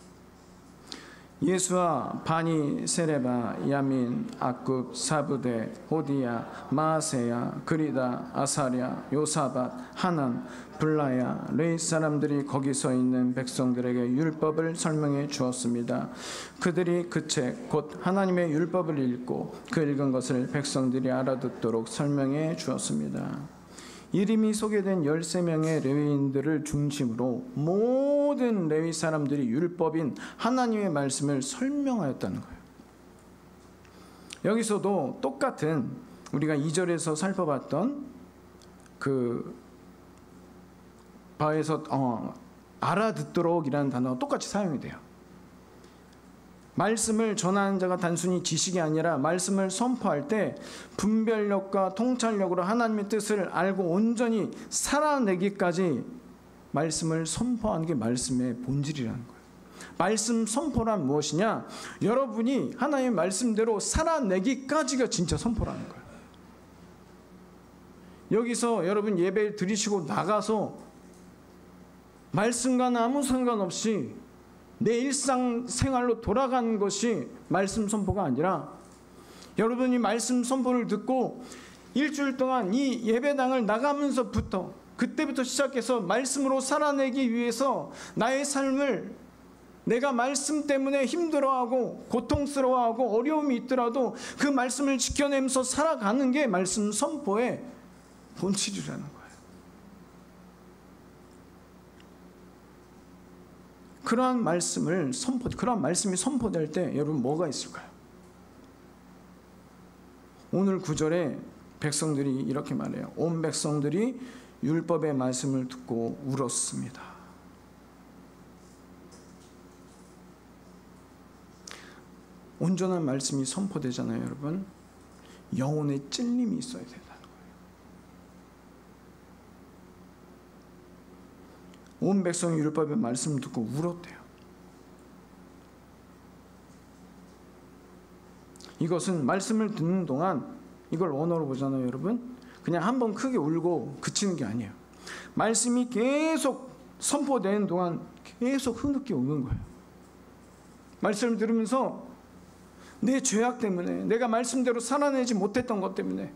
예수와 바니, 세레바, 야민, 악굽, 사부데, 호디야, 마아세야, 그리다, 아사랴, 요사밧, 하난, 블라야, 레이 사람들이 거기 서 있는 백성들에게 율법을 설명해 주었습니다. 그들이 그 책 곧 하나님의 율법을 읽고 그 읽은 것을 백성들이 알아듣도록 설명해 주었습니다. 이름이 소개된 13명의 레위인들을 중심으로 모든 레위 사람들이 율법인 하나님의 말씀을 설명하였다는 거예요. 여기서도 똑같은 우리가 2절에서 살펴봤던 그 바에서 알아듣도록이라는 단어가 똑같이 사용이 돼요. 말씀을 전하는 자가 단순히 지식이 아니라 말씀을 선포할 때 분별력과 통찰력으로 하나님의 뜻을 알고 온전히 살아내기까지 말씀을 선포하는 게 말씀의 본질이라는 거예요. 말씀 선포란 무엇이냐? 여러분이 하나님의 말씀대로 살아내기까지가 진짜 선포라는 거예요. 여기서 여러분 예배 드리시고 나가서 말씀과는 아무 상관없이 내 일상생활로 돌아가는 것이 말씀 선포가 아니라 여러분이 말씀 선포를 듣고 일주일 동안 이 예배당을 나가면서부터 그때부터 시작해서 말씀으로 살아내기 위해서 나의 삶을 내가 말씀 때문에 힘들어하고 고통스러워하고 어려움이 있더라도 그 말씀을 지켜내면서 살아가는 게 말씀 선포의 본질이라는 거예요. 그러한 말씀이 선포될 때 여러분 뭐가 있을까요? 오늘 9절에 백성들이 이렇게 말해요. 온 백성들이 율법의 말씀을 듣고 울었습니다. 온전한 말씀이 선포되잖아요, 여러분. 영혼의 찔림이 있어야 된다는 거예요. 온 백성이 율법의 말씀을 듣고 울었대요. 이것은 말씀을 듣는 동안 이걸 언어로 보잖아요, 여러분. 그냥 한번 크게 울고 그치는 게 아니에요. 말씀이 계속 선포되는 동안 계속 흐느껴 우는 거예요. 말씀을 들으면서 내 죄악 때문에, 내가 말씀대로 살아내지 못했던 것 때문에,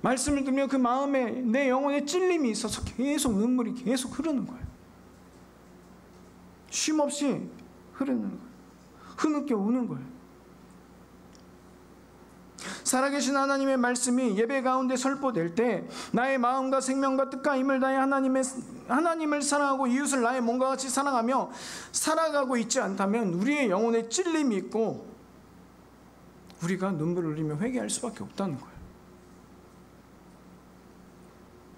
말씀을 들으면 그 마음에 내 영혼에 찔림이 있어서 계속 눈물이 계속 흐르는 거예요. 쉼 없이 흐르는 거예요. 흐느껴 우는 거예요. 살아계신 하나님의 말씀이 예배 가운데 설포될 때 나의 마음과 생명과 뜻과 힘을 다해 하나님을 사랑하고 이웃을 나의 몸과 같이 사랑하며 살아가고 있지 않다면 우리의 영혼에 찔림이 있고 우리가 눈물을 흘리며 회개할 수밖에 없다는 거예요.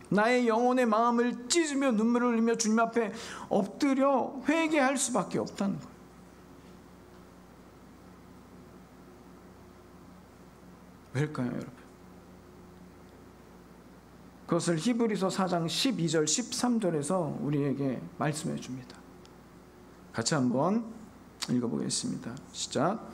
나의 영혼의 마음을 찢으며 눈물을 흘리며 주님 앞에 엎드려 회개할 수밖에 없다는 거예요. 왜일까요, 여러분? 그것을 히브리서 4장 12절 13절에서 우리에게 말씀해 줍니다. 같이 한번 읽어보겠습니다. 시작.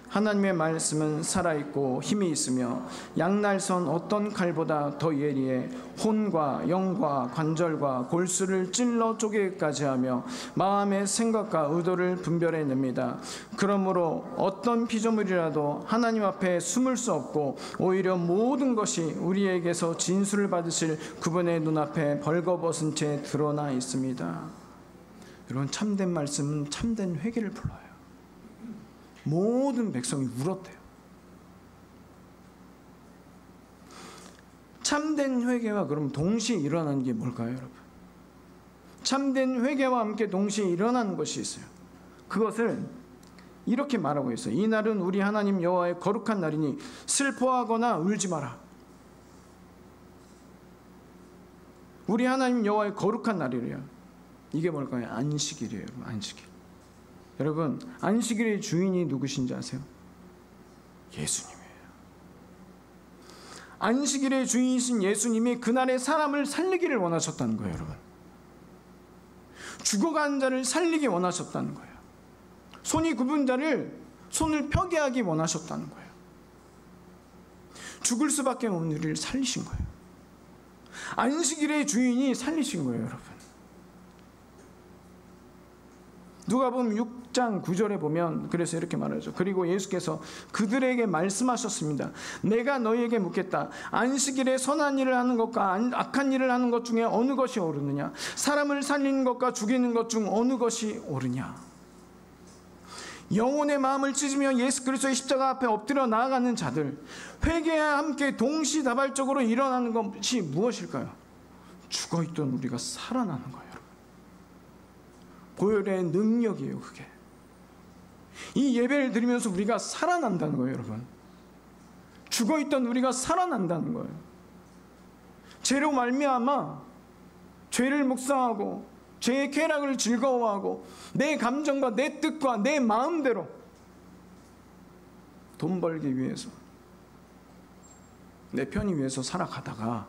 하나님의 말씀은 살아있고 힘이 있으며 양날선 어떤 칼보다 더 예리해 혼과 영과 관절과 골수를 찔러 쪼개기까지 하며 마음의 생각과 의도를 분별해냅니다. 그러므로 어떤 피조물이라도 하나님 앞에 숨을 수 없고 오히려 모든 것이 우리에게서 진술을 받으실 그분의 눈앞에 벌거벗은 채 드러나 있습니다. 여러분, 참된 말씀은 참된 회개를 불러요. 모든 백성이 울었대요. 참된 회개와 그럼 동시에 일어나는 게 뭘까요, 여러분? 참된 회개와 함께 동시에 일어나는 것이 있어요. 그것을 이렇게 말하고 있어요. 이날은 우리 하나님 여호와의 거룩한 날이니 슬퍼하거나 울지 마라. 우리 하나님 여호와의 거룩한 날이래요. 이게 뭘까요? 안식일이에요, 여러분. 안식일. 여러분, 안식일의 주인이 누구신지 아세요? 예수님이에요. 안식일의 주인이신 예수님이 그날의 사람을 살리기를 원하셨다는 거예요, 여러분. 죽어가는 자를 살리기 원하셨다는 거예요. 손이 굽은 자를 손을 펴게 하기 원하셨다는 거예요. 죽을 수밖에 없는 우리를 살리신 거예요. 안식일의 주인이 살리신 거예요, 여러분. 누가복음 6장 9절에 보면 그래서 이렇게 말하죠. 그리고 예수께서 그들에게 말씀하셨습니다. 내가 너희에게 묻겠다. 안식일에 선한 일을 하는 것과 악한 일을 하는 것 중에 어느 것이 옳으느냐? 사람을 살리는 것과 죽이는 것 중 어느 것이 옳으냐? 영혼의 마음을 찢으며 예수 그리스도의 십자가 앞에 엎드려 나아가는 자들, 회개와 함께 동시다발적으로 일어나는 것이 무엇일까요? 죽어있던 우리가 살아나는 거예요. 여러분. 보혈의 능력이에요. 그게 이 예배를 드리면서 우리가 살아난다는 거예요. 여러분, 죽어있던 우리가 살아난다는 거예요. 죄로 말미암아 죄를 묵상하고 죄의 쾌락을 즐거워하고 내 감정과 내 뜻과 내 마음대로 돈 벌기 위해서 내 편의 위해서 살아가다가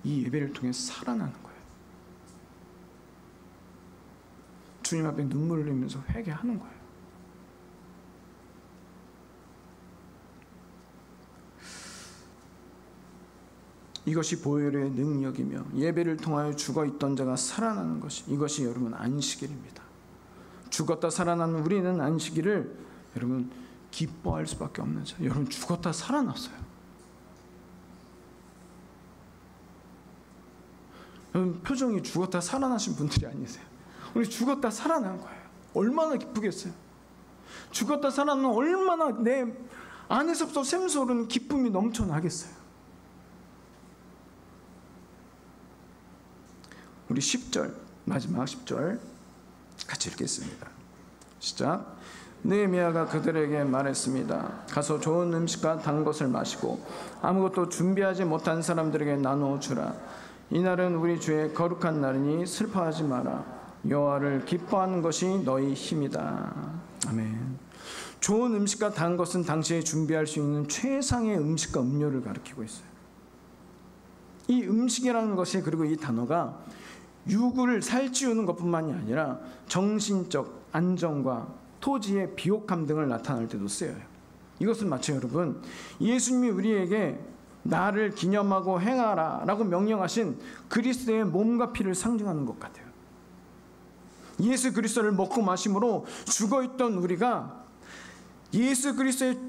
이 예배를 통해 살아나는 거예요. 주님 앞에 눈물을 흘리면서 회개하는 거예요. 이것이 보혈의 능력이며 예배를 통하여 죽어있던 자가 살아나는 것이, 이것이 여러분 안식일입니다. 죽었다 살아나는 우리는 안식일을 여러분 기뻐할 수밖에 없는 자. 여러분 죽었다 살아났어요. 여러분 표정이 죽었다 살아나신 분들이 아니세요. 우리 죽었다 살아난 거예요. 얼마나 기쁘겠어요. 죽었다 살아나면 얼마나 내 안에서부터 샘솟는 기쁨이 넘쳐나겠어요. 우리 10절, 마지막 10절 같이 읽겠습니다. 시작. 느헤미야가 그들에게 말했습니다. 가서 좋은 음식과 단 것을 마시고 아무것도 준비하지 못한 사람들에게 나누어 주라. 이날은 우리 주의 거룩한 날이니 슬퍼하지 마라. 여호와를 기뻐하는 것이 너희 힘이다. 아멘. 좋은 음식과 단 것은 당시에 준비할 수 있는 최상의 음식과 음료를 가리키고 있어요. 이 음식이라는 것이, 그리고 이 단어가 육을 살찌우는 것뿐만이 아니라 정신적 안정과 토지의 비옥함 등을 나타낼 때도 쓰여요. 이것은 마치 여러분 예수님이 우리에게 나를 기념하고 행하라 라고 명령하신 그리스도의 몸과 피를 상징하는 것 같아요. 예수 그리스도를 먹고 마심으로 죽어있던 우리가 예수 그리스도의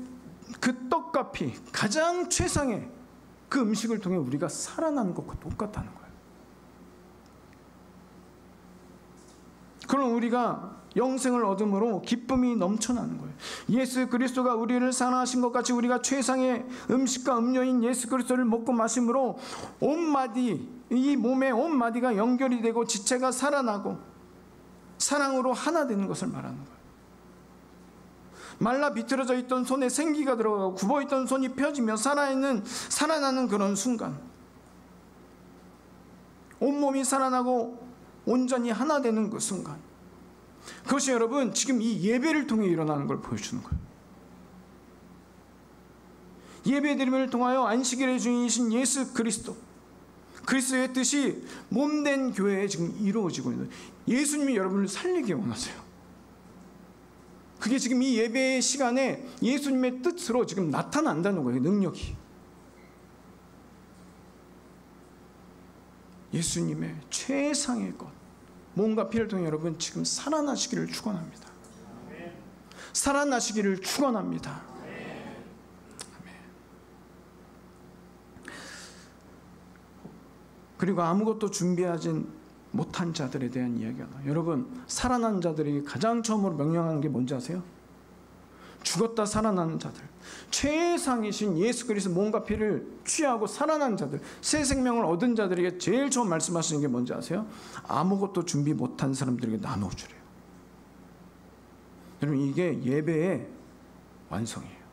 그 떡과 피, 가장 최상의 그 음식을 통해 우리가 살아나는 것과 똑같다는 거예요. 그럼 우리가 영생을 얻음으로 기쁨이 넘쳐나는 거예요. 예수 그리스도가 우리를 사랑하신 것 같이 우리가 최상의 음식과 음료인 예수 그리스도를 먹고 마심으로 온 마디, 이 몸의 온 마디가 연결이 되고 지체가 살아나고 사랑으로 하나 되는 것을 말하는 거예요. 말라 비틀어져 있던 손에 생기가 들어가고 굽어있던 손이 펴지며 살아나는 그런 순간, 온몸이 살아나고 온전히 하나 되는 그 순간, 그것이 여러분 지금 이 예배를 통해 일어나는 걸 보여주는 거예요. 예배드림을 통하여 안식일의 주인이신 예수 그리스도, 그리스도의 뜻이 몸된 교회에 지금 이루어지고 있는, 예수님이 여러분을 살리기 원하세요. 그게 지금 이 예배의 시간에 예수님의 뜻으로 지금 나타난다는 거예요. 능력이 예수님의 최상의 것, 몸과 피를 통해 여러분 지금 살아나시기를 축원합니다. 살아나시기를 축원합니다. 그리고 아무것도 준비하진 못한 자들에 대한 이야기가 나와요. 여러분 살아난 자들이 가장 처음으로 명령하는 게 뭔지 아세요? 죽었다 살아나는 자들, 최상이신 예수 그리스도 몸과 피를 취하고 살아난 자들, 새 생명을 얻은 자들에게 제일 처음 말씀하시는 게 뭔지 아세요? 아무것도 준비 못한 사람들에게 나눠주래요. 여러분 이게 예배의 완성이에요.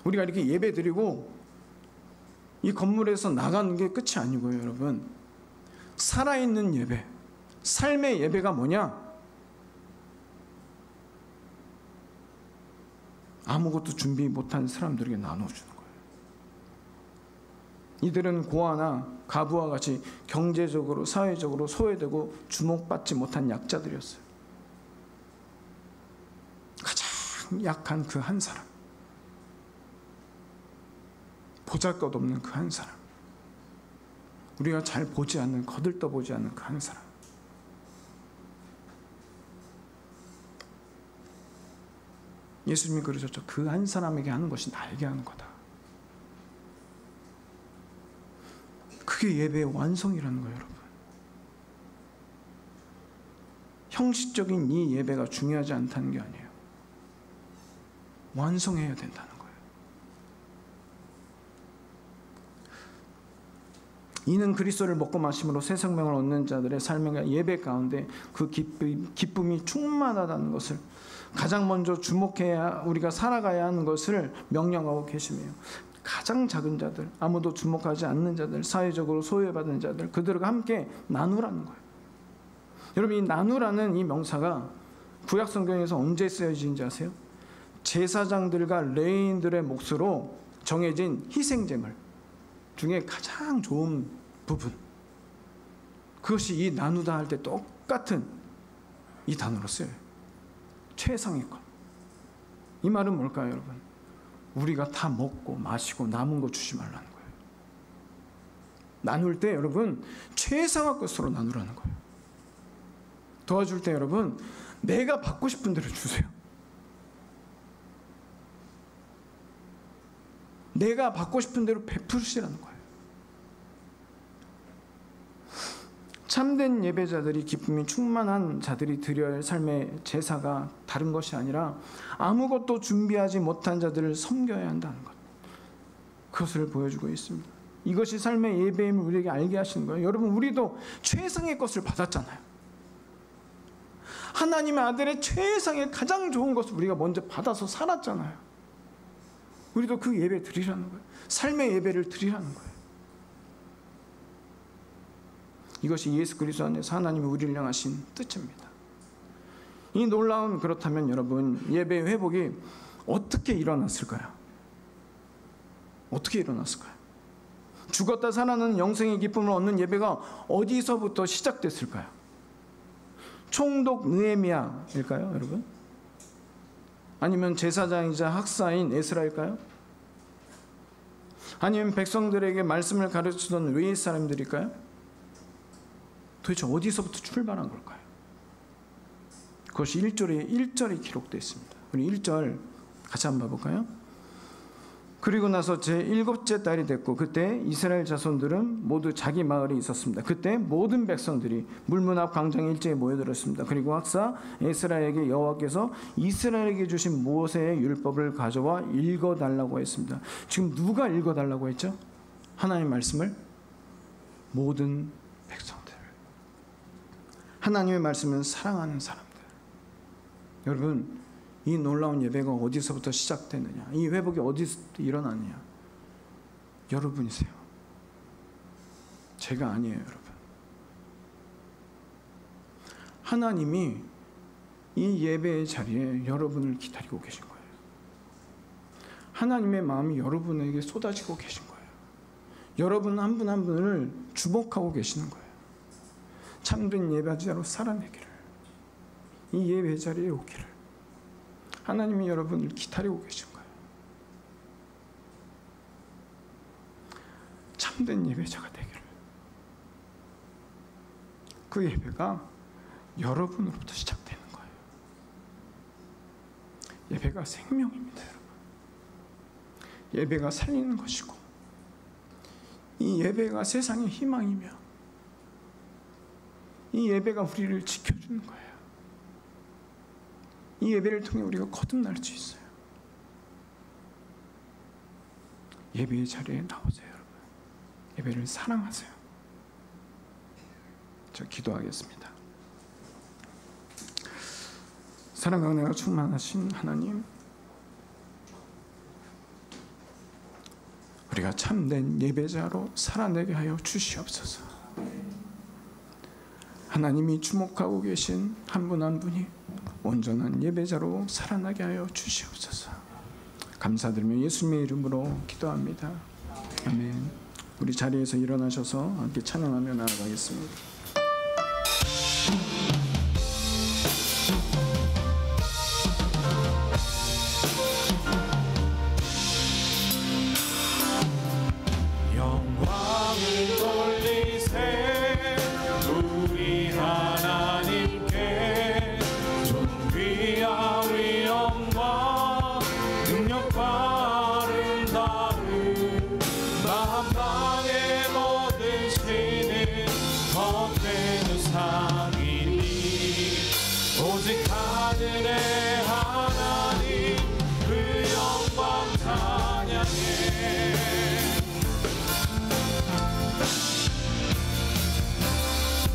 우리가 이렇게 예배 드리고 이 건물에서 나가는 게 끝이 아니고요. 여러분 살아있는 예배, 삶의 예배가 뭐냐? 아무것도 준비 못한 사람들에게 나눠주는 거예요. 이들은 고아나 가부와 같이 경제적으로 사회적으로 소외되고 주목받지 못한 약자들이었어요. 가장 약한 그 한 사람, 보잘것없는 그 한 사람, 우리가 잘 보지 않는, 거들떠보지 않는 그 한 사람, 예수님이 그러셨죠. 그 한 사람에게 하는 것이 나에게 하는 거다. 그게 예배의 완성이라는 거예요, 여러분. 형식적인 이 예배가 중요하지 않다는 게 아니에요. 완성해야 된다는 거예요. 이는 그리스도를 먹고 마심으로 새 생명을 얻는 자들의 삶의 예배 가운데 그 기쁨이 충만하다는 것을 가장 먼저 주목해야 우리가 살아가야 하는 것을 명령하고 계시네요. 가장 작은 자들, 아무도 주목하지 않는 자들, 사회적으로 소외받은 자들, 그들과 함께 나누라는 거예요. 여러분, 이 나누라는 이 명사가 구약 성경에서 언제 쓰여지는지 아세요? 제사장들과 레위인들의 몫으로 정해진 희생제물 중에 가장 좋은 부분, 그것이 이 나누다 할 때 똑같은 이 단어로 쓰여요. 최상의 것. 이 말은 뭘까요, 여러분? 우리가 다 먹고 마시고 남은 거 주지 말라는 거예요. 나눌 때 여러분 최상의 것으로 나누라는 거예요. 도와줄 때 여러분 내가 받고 싶은 대로 주세요. 내가 받고 싶은 대로 베푸시라는 거예요. 참된 예배자들이 기쁨이 충만한 자들이 드려야 할 삶의 제사가 다른 것이 아니라 아무것도 준비하지 못한 자들을 섬겨야 한다는 것, 그것을 보여주고 있습니다. 이것이 삶의 예배임을 우리에게 알게 하시는 거예요. 여러분, 우리도 최상의 것을 받았잖아요. 하나님의 아들의 최상의 가장 좋은 것을 우리가 먼저 받아서 살았잖아요. 우리도 그 예배 드리라는 거예요. 삶의 예배를 드리라는 거예요. 이것이 예수 그리스도 안에서 하나님이 우리를 향하신 뜻입니다. 이 놀라운, 그렇다면 여러분, 예배 회복이 어떻게 일어났을까요? 어떻게 일어났을까요? 죽었다 살아나는 영생의 기쁨을 얻는 예배가 어디서부터 시작됐을까요? 총독 느헤미야일까요, 여러분? 아니면 제사장이자 학사인 에스라일까요? 아니면 백성들에게 말씀을 가르치던 웨이 사람들일까요? 도대체 어디서부터 출발한 걸까요? 그것이 1절에 기록되어 있습니다. 우리 1절 같이 한번 봐볼까요? 그리고 나서 제7째 달이 됐고 그때 이스라엘 자손들은 모두 자기 마을에 있었습니다. 그때 모든 백성들이 물문 앞 광장 일제에 모여들었습니다. 그리고 학사 에스라에게 여호와께서 이스라엘에게 주신 모세의 율법을 가져와 읽어달라고 했습니다. 지금 누가 읽어달라고 했죠? 하나님의 말씀을 모든 백성들. 하나님의 말씀은 사랑하는 사람들. 여러분, 이 놀라운 예배가 어디서부터 시작되느냐, 이 회복이 어디서부터 일어나느냐, 여러분이세요. 제가 아니에요, 여러분. 하나님이 이 예배의 자리에 여러분을 기다리고 계신 거예요. 하나님의 마음이 여러분에게 쏟아지고 계신 거예요. 여러분 한 분 한 분을 주목하고 계시는 거예요. 참된 예배자로 살아내기를, 이 예배 자리에 오기를 하나님이 여러분을 기다리고 계신 거예요. 참된 예배자가 되기를. 그 예배가 여러분으로부터 시작되는 거예요. 예배가 생명입니다, 여러분. 예배가 살리는 것이고, 이 예배가 세상의 희망이며, 이 예배가 우리를 지켜주는 거예요. 이 예배를 통해 우리가 거듭날 수 있어요. 예배의 자리에 나오세요, 여러분. 예배를 사랑하세요. 저 기도하겠습니다. 사랑과 은혜가 충만하신 하나님, 우리가 참된 예배자로 살아내게 하여 주시옵소서. 하나님이 주목하고 계신 한 분 한 분이 온전한 예배자로 살아나게 하여 주시옵소서. 감사드리며 예수님의 이름으로 기도합니다. 아멘. 우리 자리에서 일어나셔서 함께 찬양하며 나아가겠습니다. 하나님께 존귀와 위엄과 하늘의 하나님 그 영광 찬양해.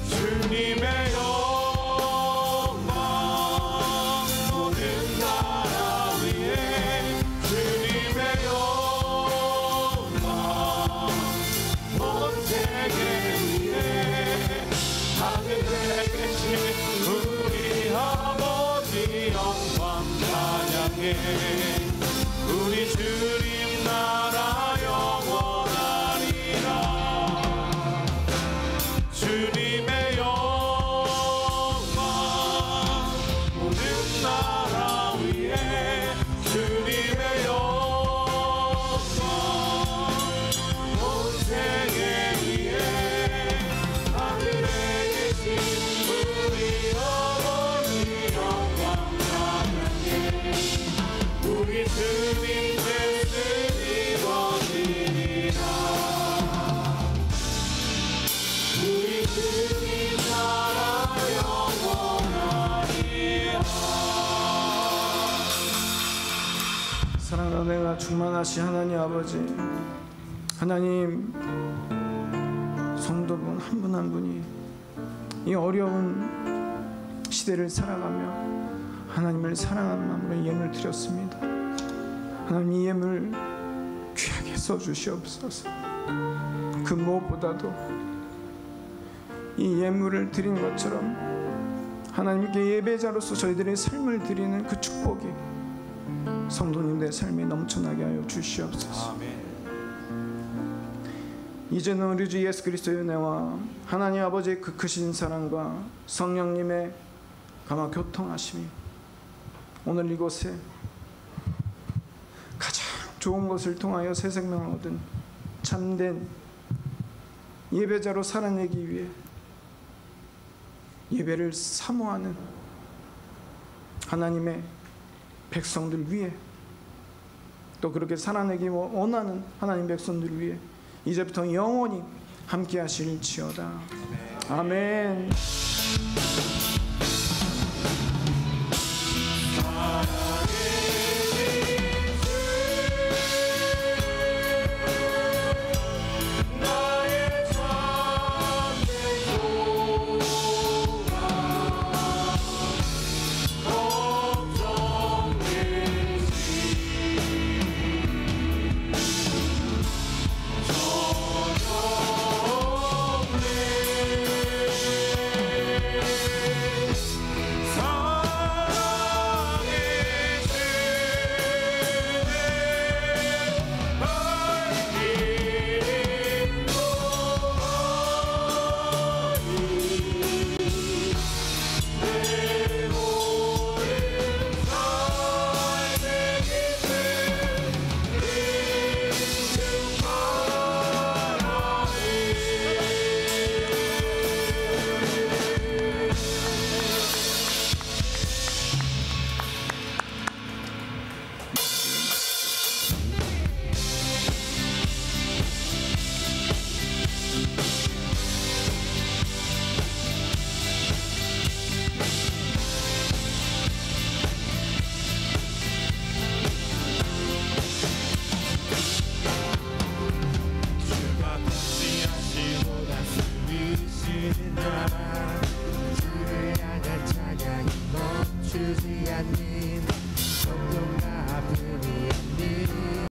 주님의 영광 모든 나라 위에 주님의 영광 온 세계 위에 하늘에 계신 우리 아버지 영광 찬양해. 우리 주님 나라 영원하리라. 주님의 영광 모든 나라 위에 주님의 영광 온 세계 위에 하늘에 계신 우리 아버지 영광 찬양해. 우리 주님 뜻을 이루어지리라. 우리 주님 나라 영원하리라. 사랑하는 내가 충만하신 하나님 아버지, 하나님 성도분 한 분 한 분이 이 어려운 시대를 살아가며 하나님을 사랑하는 마음으로 예물 드렸습니다. 하나님 이 예물 귀하게 써주시옵소서. 그 무엇보다도 이 예물을 드린 것처럼 하나님께 예배자로서 저희들의 삶을 드리는 그 축복이 성도님들의 삶에 넘쳐나게 하여 주시옵소서. 아멘. 이제는 우리 주 예수 그리스도의 은혜와 하나님 아버지의 그 크신 사랑과 성령님의 감화 교통하심이 오늘 이곳에 가장 좋은 것을 통하여 새 생명을 얻은 참된 예배자로 살아내기 위해 예배를 사모하는 하나님의 백성들 위해, 또 그렇게 살아내기 원하는 하나님 백성들 위해 이제부터 영원히 함께 하실지어다. 아멘. 주를 향한 찬양이 멈추지 않는